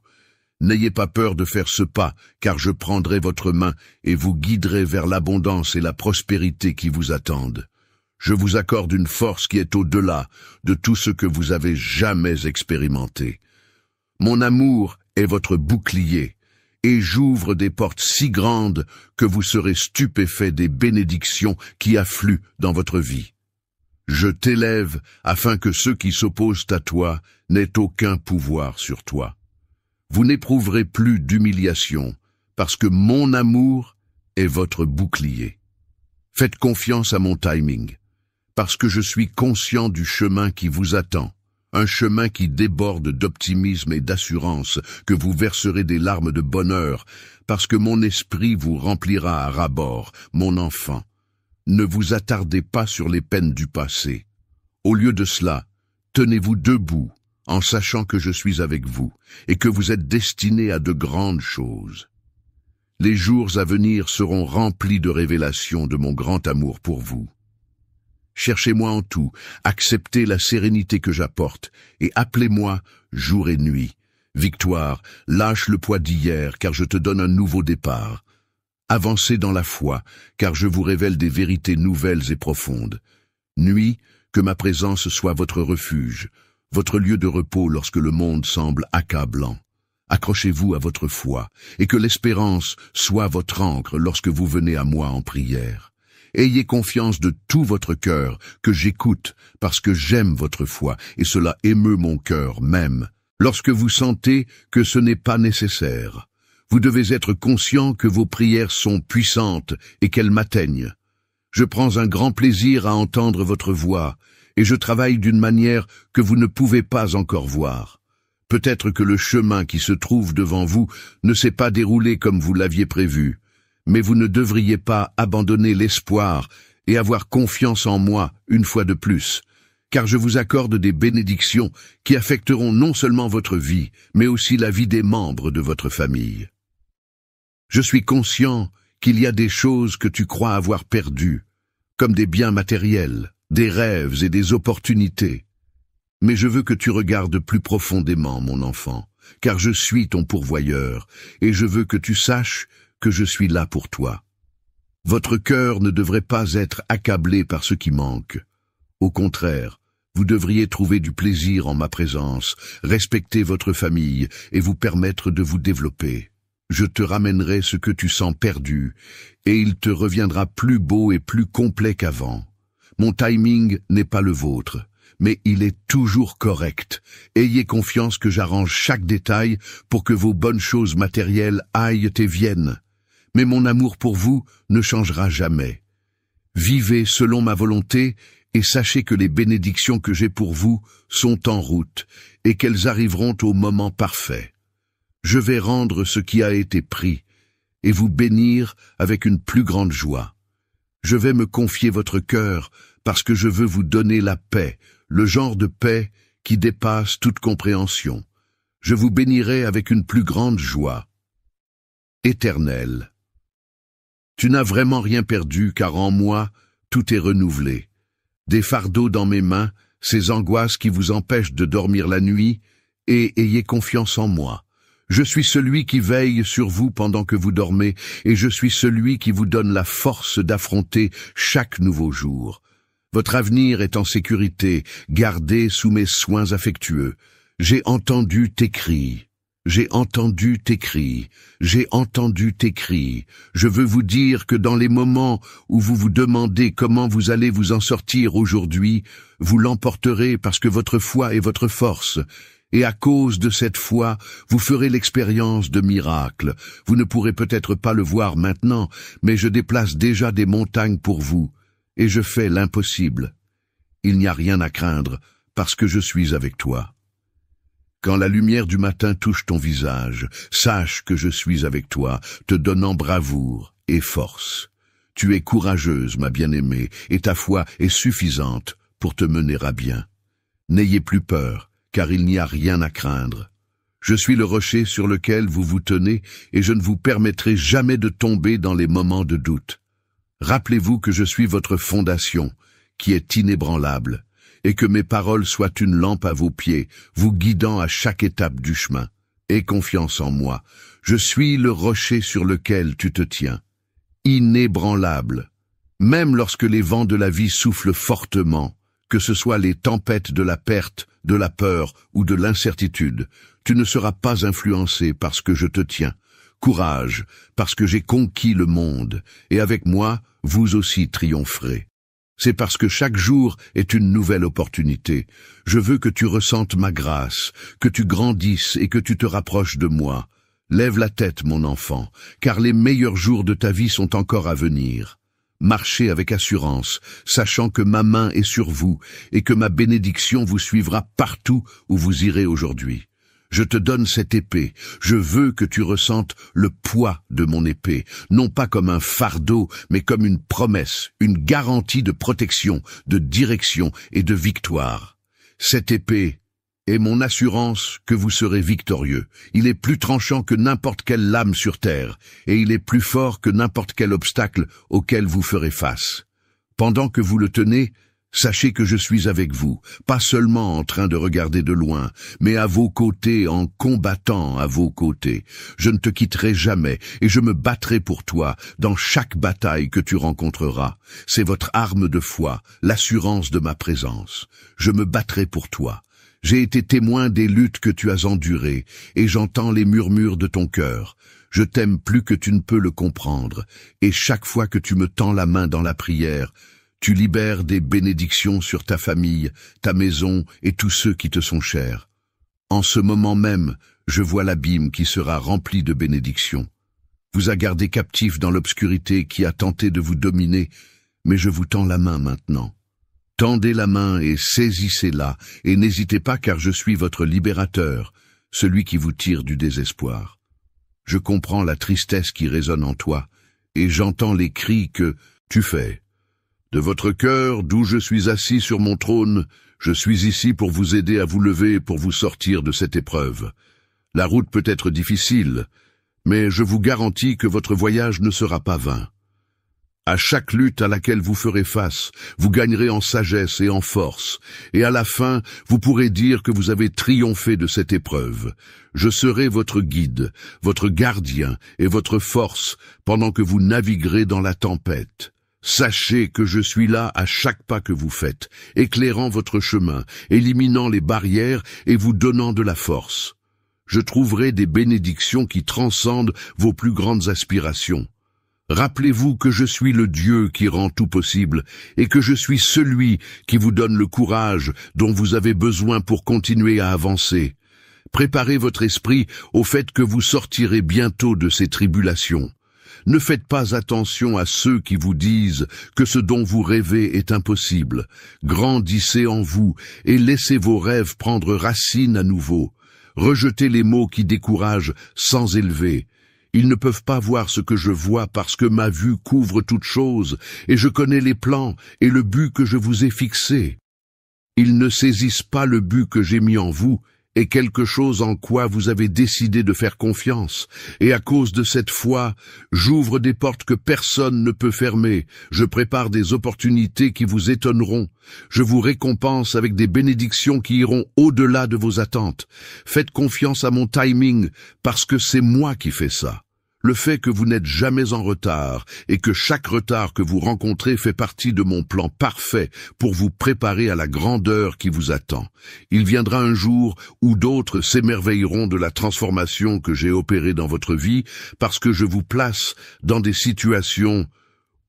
N'ayez pas peur de faire ce pas, car je prendrai votre main et vous guiderai vers l'abondance et la prospérité qui vous attendent. Je vous accorde une force qui est au-delà de tout ce que vous avez jamais expérimenté. Mon amour est votre bouclier, et j'ouvre des portes si grandes que vous serez stupéfaits des bénédictions qui affluent dans votre vie. Je t'élève afin que ceux qui s'opposent à toi n'aient aucun pouvoir sur toi. Vous n'éprouverez plus d'humiliation, parce que mon amour est votre bouclier. Faites confiance à mon timing, parce que je suis conscient du chemin qui vous attend. Un chemin qui déborde d'optimisme et d'assurance, que vous verserez des larmes de bonheur, parce que mon esprit vous remplira à ras-bord, mon enfant. Ne vous attardez pas sur les peines du passé. Au lieu de cela, tenez-vous debout, en sachant que je suis avec vous, et que vous êtes destinés à de grandes choses. Les jours à venir seront remplis de révélations de mon grand amour pour vous. Cherchez-moi en tout, acceptez la sérénité que j'apporte, et appelez-moi jour et nuit. Victoire, lâche le poids d'hier, car je te donne un nouveau départ. Avancez dans la foi, car je vous révèle des vérités nouvelles et profondes. Nuit, que ma présence soit votre refuge, votre lieu de repos lorsque le monde semble accablant. Accrochez-vous à votre foi, et que l'espérance soit votre ancre lorsque vous venez à moi en prière. Ayez confiance de tout votre cœur, que j'écoute, parce que j'aime votre foi, et cela émeut mon cœur même. Lorsque vous sentez que ce n'est pas nécessaire, vous devez être conscient que vos prières sont puissantes et qu'elles m'atteignent. Je prends un grand plaisir à entendre votre voix, et je travaille d'une manière que vous ne pouvez pas encore voir. Peut-être que le chemin qui se trouve devant vous ne s'est pas déroulé comme vous l'aviez prévu, mais vous ne devriez pas abandonner l'espoir et avoir confiance en moi une fois de plus, car je vous accorde des bénédictions qui affecteront non seulement votre vie, mais aussi la vie des membres de votre famille. Je suis conscient qu'il y a des choses que tu crois avoir perdues, comme des biens matériels, des rêves et des opportunités. Mais je veux que tu regardes plus profondément, mon enfant, car je suis ton pourvoyeur, et je veux que tu saches que je suis là pour toi. Votre cœur ne devrait pas être accablé par ce qui manque. Au contraire, vous devriez trouver du plaisir en ma présence, respecter votre famille et vous permettre de vous développer. je te ramènerai ce que tu sens perdu, et il te reviendra plus beau et plus complet qu'avant. Mon timing n'est pas le vôtre, mais il est toujours correct. Ayez confiance que j'arrange chaque détail pour que vos bonnes choses matérielles aillent et viennent. Mais mon amour pour vous ne changera jamais. Vivez selon ma volonté et sachez que les bénédictions que j'ai pour vous sont en route et qu'elles arriveront au moment parfait. Je vais rendre ce qui a été pris et vous bénir avec une plus grande joie. Je vais me confier votre cœur parce que je veux vous donner la paix, le genre de paix qui dépasse toute compréhension. Je vous bénirai avec une plus grande joie. Éternel. Tu n'as vraiment rien perdu car en moi, tout est renouvelé. Des fardeaux dans mes mains, ces angoisses qui vous empêchent de dormir la nuit, et ayez confiance en moi. Je suis celui qui veille sur vous pendant que vous dormez, et je suis celui qui vous donne la force d'affronter chaque nouveau jour. Votre avenir est en sécurité, gardé sous mes soins affectueux. J'ai entendu tes cris. J'ai entendu tes cris, j'ai entendu tes cris. Je veux vous dire que dans les moments où vous vous demandez comment vous allez vous en sortir aujourd'hui, vous l'emporterez parce que votre foi est votre force. Et à cause de cette foi, vous ferez l'expérience de miracles. Vous ne pourrez peut-être pas le voir maintenant, mais je déplace déjà des montagnes pour vous, et je fais l'impossible. Il n'y a rien à craindre, parce que je suis avec toi. Quand la lumière du matin touche ton visage, sache que je suis avec toi, te donnant bravoure et force. Tu es courageuse, ma bien-aimée, et ta foi est suffisante pour te mener à bien. N'ayez plus peur, car il n'y a rien à craindre. Je suis le rocher sur lequel vous vous tenez, et je ne vous permettrai jamais de tomber dans les moments de doute. Rappelez-vous que je suis votre fondation, qui est inébranlable, et que mes paroles soient une lampe à vos pieds, vous guidant à chaque étape du chemin. Aie confiance en moi. Je suis le rocher sur lequel tu te tiens. Inébranlable. Même lorsque les vents de la vie soufflent fortement, que ce soit les tempêtes de la perte, de la peur ou de l'incertitude, tu ne seras pas influencé parce que je te tiens. Courage, parce que j'ai conquis le monde, et avec moi, vous aussi triompherez. C'est parce que chaque jour est une nouvelle opportunité. Je veux que tu ressentes ma grâce, que tu grandisses et que tu te rapproches de moi. Lève la tête, mon enfant, car les meilleurs jours de ta vie sont encore à venir. Marchez avec assurance, sachant que ma main est sur vous et que ma bénédiction vous suivra partout où vous irez aujourd'hui. Je te donne cette épée, je veux que tu ressentes le poids de mon épée, non pas comme un fardeau, mais comme une promesse, une garantie de protection, de direction et de victoire. Cette épée est mon assurance que vous serez victorieux. Il est plus tranchant que n'importe quelle lame sur terre, et il est plus fort que n'importe quel obstacle auquel vous ferez face. Pendant que vous le tenez, sachez que je suis avec vous, pas seulement en train de regarder de loin, mais à vos côtés, en combattant à vos côtés. Je ne te quitterai jamais, et je me battrai pour toi dans chaque bataille que tu rencontreras. C'est votre arme de foi, l'assurance de ma présence. Je me battrai pour toi. J'ai été témoin des luttes que tu as endurées, et j'entends les murmures de ton cœur. Je t'aime plus que tu ne peux le comprendre, et chaque fois que tu me tends la main dans la prière, tu libères des bénédictions sur ta famille, ta maison et tous ceux qui te sont chers. En ce moment même, je vois l'abîme qui sera rempli de bénédictions. Vous a gardé captif dans l'obscurité qui a tenté de vous dominer, mais je vous tends la main maintenant. Tendez la main et saisissez-la, et n'hésitez pas car je suis votre libérateur, celui qui vous tire du désespoir. Je comprends la tristesse qui résonne en toi, et j'entends les cris que tu fais. De votre cœur, d'où je suis assis sur mon trône, je suis ici pour vous aider à vous lever et pour vous sortir de cette épreuve. La route peut être difficile, mais je vous garantis que votre voyage ne sera pas vain. À chaque lutte à laquelle vous ferez face, vous gagnerez en sagesse et en force, et à la fin, vous pourrez dire que vous avez triomphé de cette épreuve. Je serai votre guide, votre gardien et votre force pendant que vous naviguerez dans la tempête. Sachez que je suis là à chaque pas que vous faites, éclairant votre chemin, éliminant les barrières et vous donnant de la force. Je trouverai des bénédictions qui transcendent vos plus grandes aspirations. Rappelez-vous que je suis le Dieu qui rend tout possible et que je suis celui qui vous donne le courage dont vous avez besoin pour continuer à avancer. Préparez votre esprit au fait que vous sortirez bientôt de ces tribulations. Ne faites pas attention à ceux qui vous disent que ce dont vous rêvez est impossible. Grandissez en vous et laissez vos rêves prendre racine à nouveau. Rejetez les mots qui découragent sans élever. Ils ne peuvent pas voir ce que je vois parce que ma vue couvre toute chose, et je connais les plans et le but que je vous ai fixé. Ils ne saisissent pas le but que j'ai mis en vous, et quelque chose en quoi vous avez décidé de faire confiance, et à cause de cette foi, j'ouvre des portes que personne ne peut fermer, je prépare des opportunités qui vous étonneront, je vous récompense avec des bénédictions qui iront au-delà de vos attentes. Faites confiance à mon timing, parce que c'est moi qui fais ça. Le fait que vous n'êtes jamais en retard et que chaque retard que vous rencontrez fait partie de mon plan parfait pour vous préparer à la grandeur qui vous attend. Il viendra un jour où d'autres s'émerveilleront de la transformation que j'ai opérée dans votre vie parce que je vous place dans des situations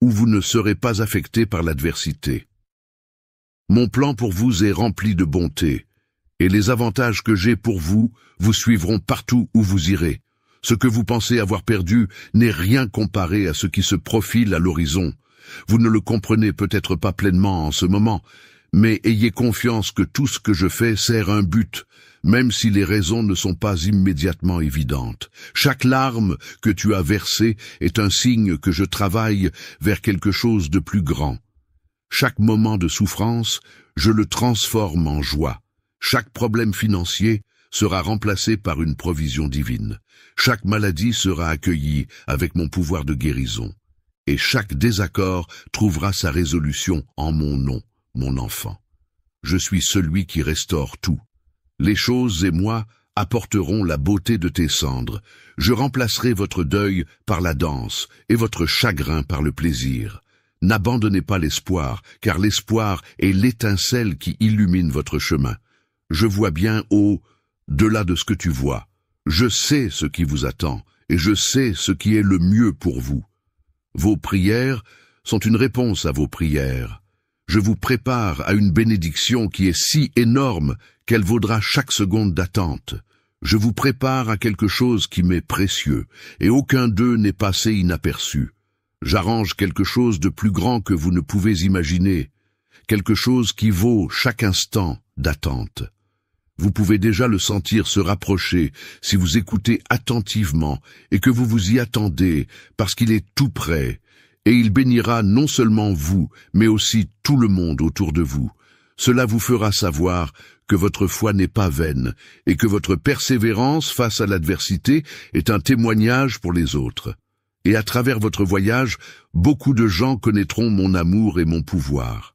où vous ne serez pas affecté par l'adversité. Mon plan pour vous est rempli de bonté, et les avantages que j'ai pour vous vous suivront partout où vous irez. Ce que vous pensez avoir perdu n'est rien comparé à ce qui se profile à l'horizon. Vous ne le comprenez peut-être pas pleinement en ce moment, mais ayez confiance que tout ce que je fais sert un but, même si les raisons ne sont pas immédiatement évidentes. Chaque larme que tu as versée est un signe que je travaille vers quelque chose de plus grand. Chaque moment de souffrance, je le transforme en joie. Chaque problème financier sera remplacé par une provision divine. Chaque maladie sera accueillie avec mon pouvoir de guérison. Et chaque désaccord trouvera sa résolution en mon nom, mon enfant. Je suis celui qui restaure tout. Les choses et moi apporteront la beauté de tes cendres. Je remplacerai votre deuil par la danse et votre chagrin par le plaisir. N'abandonnez pas l'espoir, car l'espoir est l'étincelle qui illumine votre chemin. Je vois bien au-delà de ce que tu vois. Je sais ce qui vous attend, et je sais ce qui est le mieux pour vous. Vos prières sont une réponse à vos prières. Je vous prépare à une bénédiction qui est si énorme qu'elle vaudra chaque seconde d'attente. Je vous prépare à quelque chose qui m'est précieux, et aucun d'eux n'est passé inaperçu. J'arrange quelque chose de plus grand que vous ne pouvez imaginer, quelque chose qui vaut chaque instant d'attente. Vous pouvez déjà le sentir se rapprocher si vous écoutez attentivement et que vous vous y attendez parce qu'il est tout près, et il bénira non seulement vous, mais aussi tout le monde autour de vous. Cela vous fera savoir que votre foi n'est pas vaine et que votre persévérance face à l'adversité est un témoignage pour les autres. Et à travers votre voyage, beaucoup de gens connaîtront mon amour et mon pouvoir.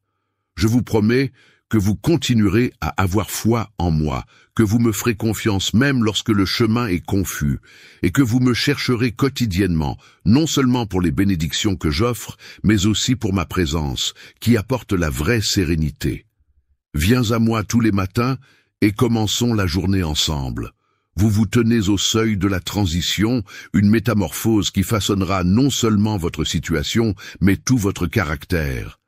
Je vous promets que vous continuerez à avoir foi en moi, que vous me ferez confiance même lorsque le chemin est confus, et que vous me chercherez quotidiennement, non seulement pour les bénédictions que j'offre, mais aussi pour ma présence, qui apporte la vraie sérénité. Viens à moi tous les matins et commençons la journée ensemble. Vous vous tenez au seuil de la transition, une métamorphose qui façonnera non seulement votre situation, mais tout votre caractère.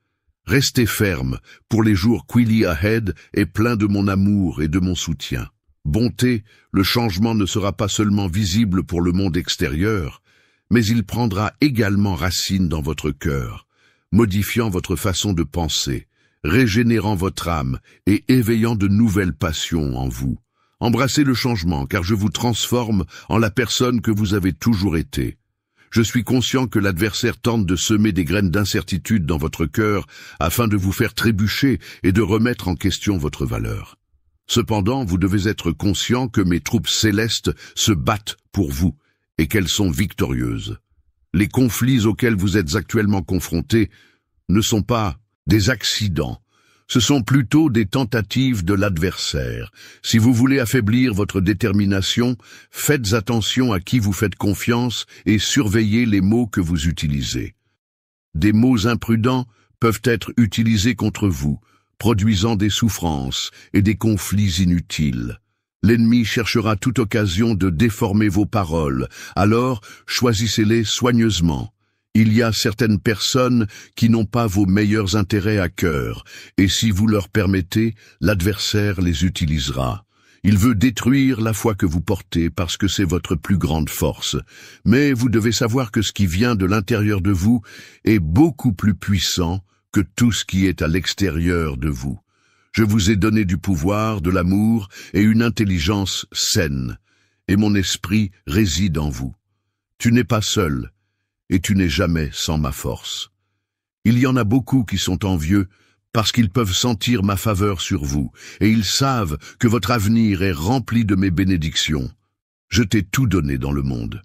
Restez ferme, pour les jours Quilly Ahead est plein de mon amour et de mon soutien. Bonté, le changement ne sera pas seulement visible pour le monde extérieur, mais il prendra également racine dans votre cœur, modifiant votre façon de penser, régénérant votre âme et éveillant de nouvelles passions en vous. Embrassez le changement, car je vous transforme en la personne que vous avez toujours été. Je suis conscient que l'adversaire tente de semer des graines d'incertitude dans votre cœur afin de vous faire trébucher et de remettre en question votre valeur. Cependant, vous devez être conscient que mes troupes célestes se battent pour vous et qu'elles sont victorieuses. Les conflits auxquels vous êtes actuellement confrontés ne sont pas des accidents. Ce sont plutôt des tentatives de l'adversaire. Si vous voulez affaiblir votre détermination, faites attention à qui vous faites confiance et surveillez les mots que vous utilisez. Des mots imprudents peuvent être utilisés contre vous, produisant des souffrances et des conflits inutiles. L'ennemi cherchera toute occasion de déformer vos paroles, alors choisissez-les soigneusement. Il y a certaines personnes qui n'ont pas vos meilleurs intérêts à cœur, et si vous leur permettez, l'adversaire les utilisera. Il veut détruire la foi que vous portez parce que c'est votre plus grande force. Mais vous devez savoir que ce qui vient de l'intérieur de vous est beaucoup plus puissant que tout ce qui est à l'extérieur de vous. Je vous ai donné du pouvoir, de l'amour et une intelligence saine, et mon esprit réside en vous. Tu n'es pas seul, et tu n'es jamais sans ma force. Il y en a beaucoup qui sont envieux parce qu'ils peuvent sentir ma faveur sur vous, et ils savent que votre avenir est rempli de mes bénédictions. Je t'ai tout donné dans le monde.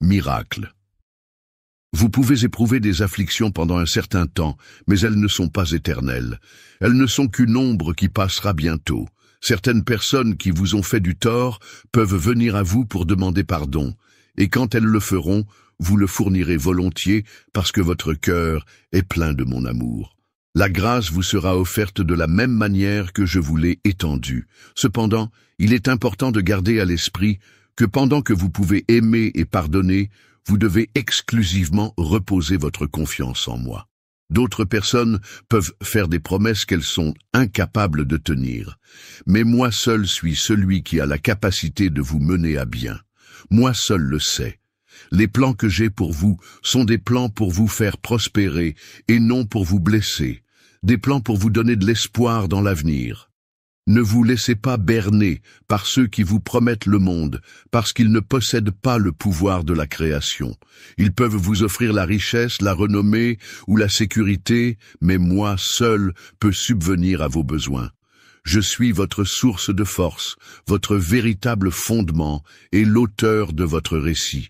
Miracle. Vous pouvez éprouver des afflictions pendant un certain temps, mais elles ne sont pas éternelles. Elles ne sont qu'une ombre qui passera bientôt. Certaines personnes qui vous ont fait du tort peuvent venir à vous pour demander pardon, et quand elles le feront, vous le fournirez volontiers parce que votre cœur est plein de mon amour. La grâce vous sera offerte de la même manière que je vous l'ai étendue. Cependant, il est important de garder à l'esprit que pendant que vous pouvez aimer et pardonner, vous devez exclusivement reposer votre confiance en moi. D'autres personnes peuvent faire des promesses qu'elles sont incapables de tenir. Mais moi seul suis celui qui a la capacité de vous mener à bien. Moi seul le sais. Les plans que j'ai pour vous sont des plans pour vous faire prospérer et non pour vous blesser. Des plans pour vous donner de l'espoir dans l'avenir. Ne vous laissez pas berner par ceux qui vous promettent le monde, parce qu'ils ne possèdent pas le pouvoir de la création. Ils peuvent vous offrir la richesse, la renommée ou la sécurité, mais moi seul peux subvenir à vos besoins. Je suis votre source de force, votre véritable fondement et l'auteur de votre récit.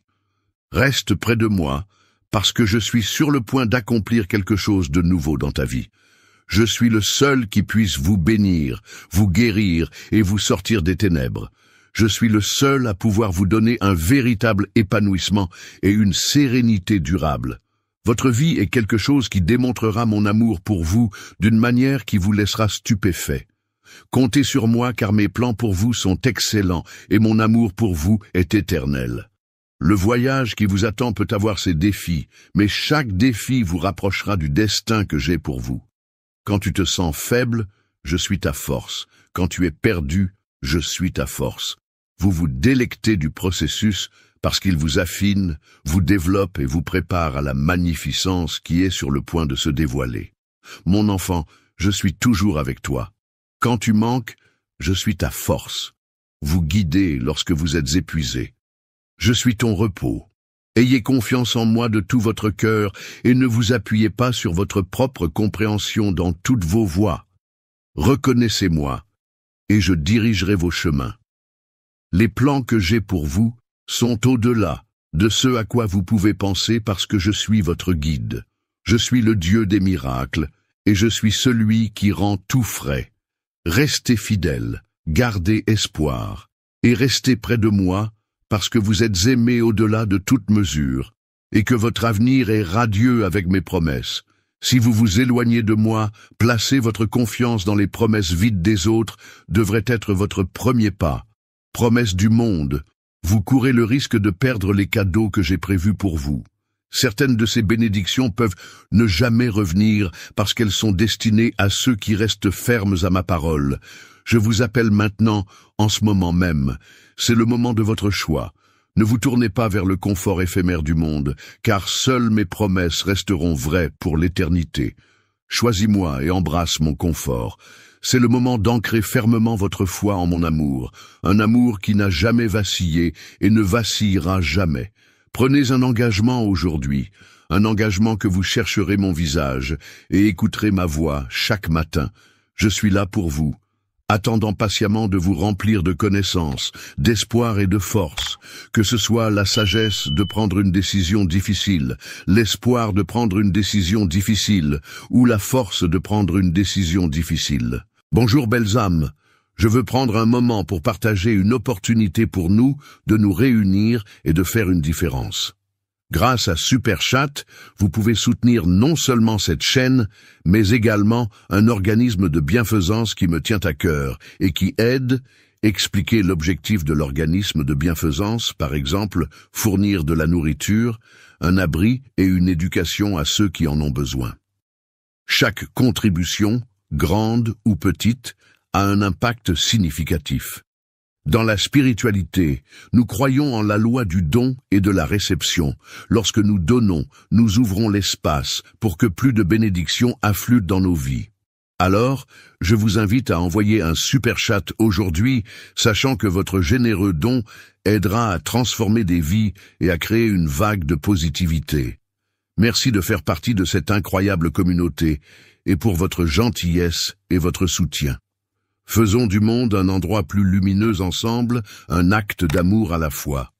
Reste près de moi, parce que je suis sur le point d'accomplir quelque chose de nouveau dans ta vie. Je suis le seul qui puisse vous bénir, vous guérir et vous sortir des ténèbres. Je suis le seul à pouvoir vous donner un véritable épanouissement et une sérénité durable. Votre vie est quelque chose qui démontrera mon amour pour vous d'une manière qui vous laissera stupéfait. Comptez sur moi car mes plans pour vous sont excellents et mon amour pour vous est éternel. Le voyage qui vous attend peut avoir ses défis, mais chaque défi vous rapprochera du destin que j'ai pour vous. Quand tu te sens faible, je suis ta force. Quand tu es perdu, je suis ta force. Vous vous délectez du processus parce qu'il vous affine, vous développe et vous prépare à la magnificence qui est sur le point de se dévoiler. Mon enfant, je suis toujours avec toi. Quand tu manques, je suis ta force. Vous guidez lorsque vous êtes épuisé. Je suis ton repos. Ayez confiance en moi de tout votre cœur et ne vous appuyez pas sur votre propre compréhension dans toutes vos voies. Reconnaissez-moi et je dirigerai vos chemins. Les plans que j'ai pour vous sont au-delà de ce à quoi vous pouvez penser parce que je suis votre guide. Je suis le Dieu des miracles et je suis celui qui rend tout frais. Restez fidèles, gardez espoir et restez près de moi parce que vous êtes aimés au-delà de toute mesure, et que votre avenir est radieux avec mes promesses. Si vous vous éloignez de moi, placer votre confiance dans les promesses vides des autres devrait être votre premier pas. Promesses du monde, vous courez le risque de perdre les cadeaux que j'ai prévus pour vous. Certaines de ces bénédictions peuvent ne jamais revenir parce qu'elles sont destinées à ceux qui restent fermes à ma parole. Je vous appelle maintenant, en ce moment même. C'est le moment de votre choix. Ne vous tournez pas vers le confort éphémère du monde, car seules mes promesses resteront vraies pour l'éternité. Choisis-moi et embrasse mon confort. C'est le moment d'ancrer fermement votre foi en mon amour, un amour qui n'a jamais vacillé et ne vacillera jamais. Prenez un engagement aujourd'hui, un engagement que vous chercherez mon visage et écouterez ma voix chaque matin. Je suis là pour vous, attendant patiemment de vous remplir de connaissances, d'espoir et de force, que ce soit la sagesse de prendre une décision difficile, l'espoir de prendre une décision difficile, ou la force de prendre une décision difficile. Bonjour belles âmes, je veux prendre un moment pour partager une opportunité pour nous de nous réunir et de faire une différence. Grâce à Super Chat, vous pouvez soutenir non seulement cette chaîne, mais également un organisme de bienfaisance qui me tient à cœur et qui aide. Expliquer l'objectif de l'organisme de bienfaisance, par exemple, fournir de la nourriture, un abri et une éducation à ceux qui en ont besoin. Chaque contribution, grande ou petite, a un impact significatif. Dans la spiritualité, nous croyons en la loi du don et de la réception. Lorsque nous donnons, nous ouvrons l'espace pour que plus de bénédictions affluent dans nos vies. Alors, je vous invite à envoyer un super chat aujourd'hui, sachant que votre généreux don aidera à transformer des vies et à créer une vague de positivité. Merci de faire partie de cette incroyable communauté et pour votre gentillesse et votre soutien. Faisons du monde un endroit plus lumineux ensemble, un acte d'amour à la fois.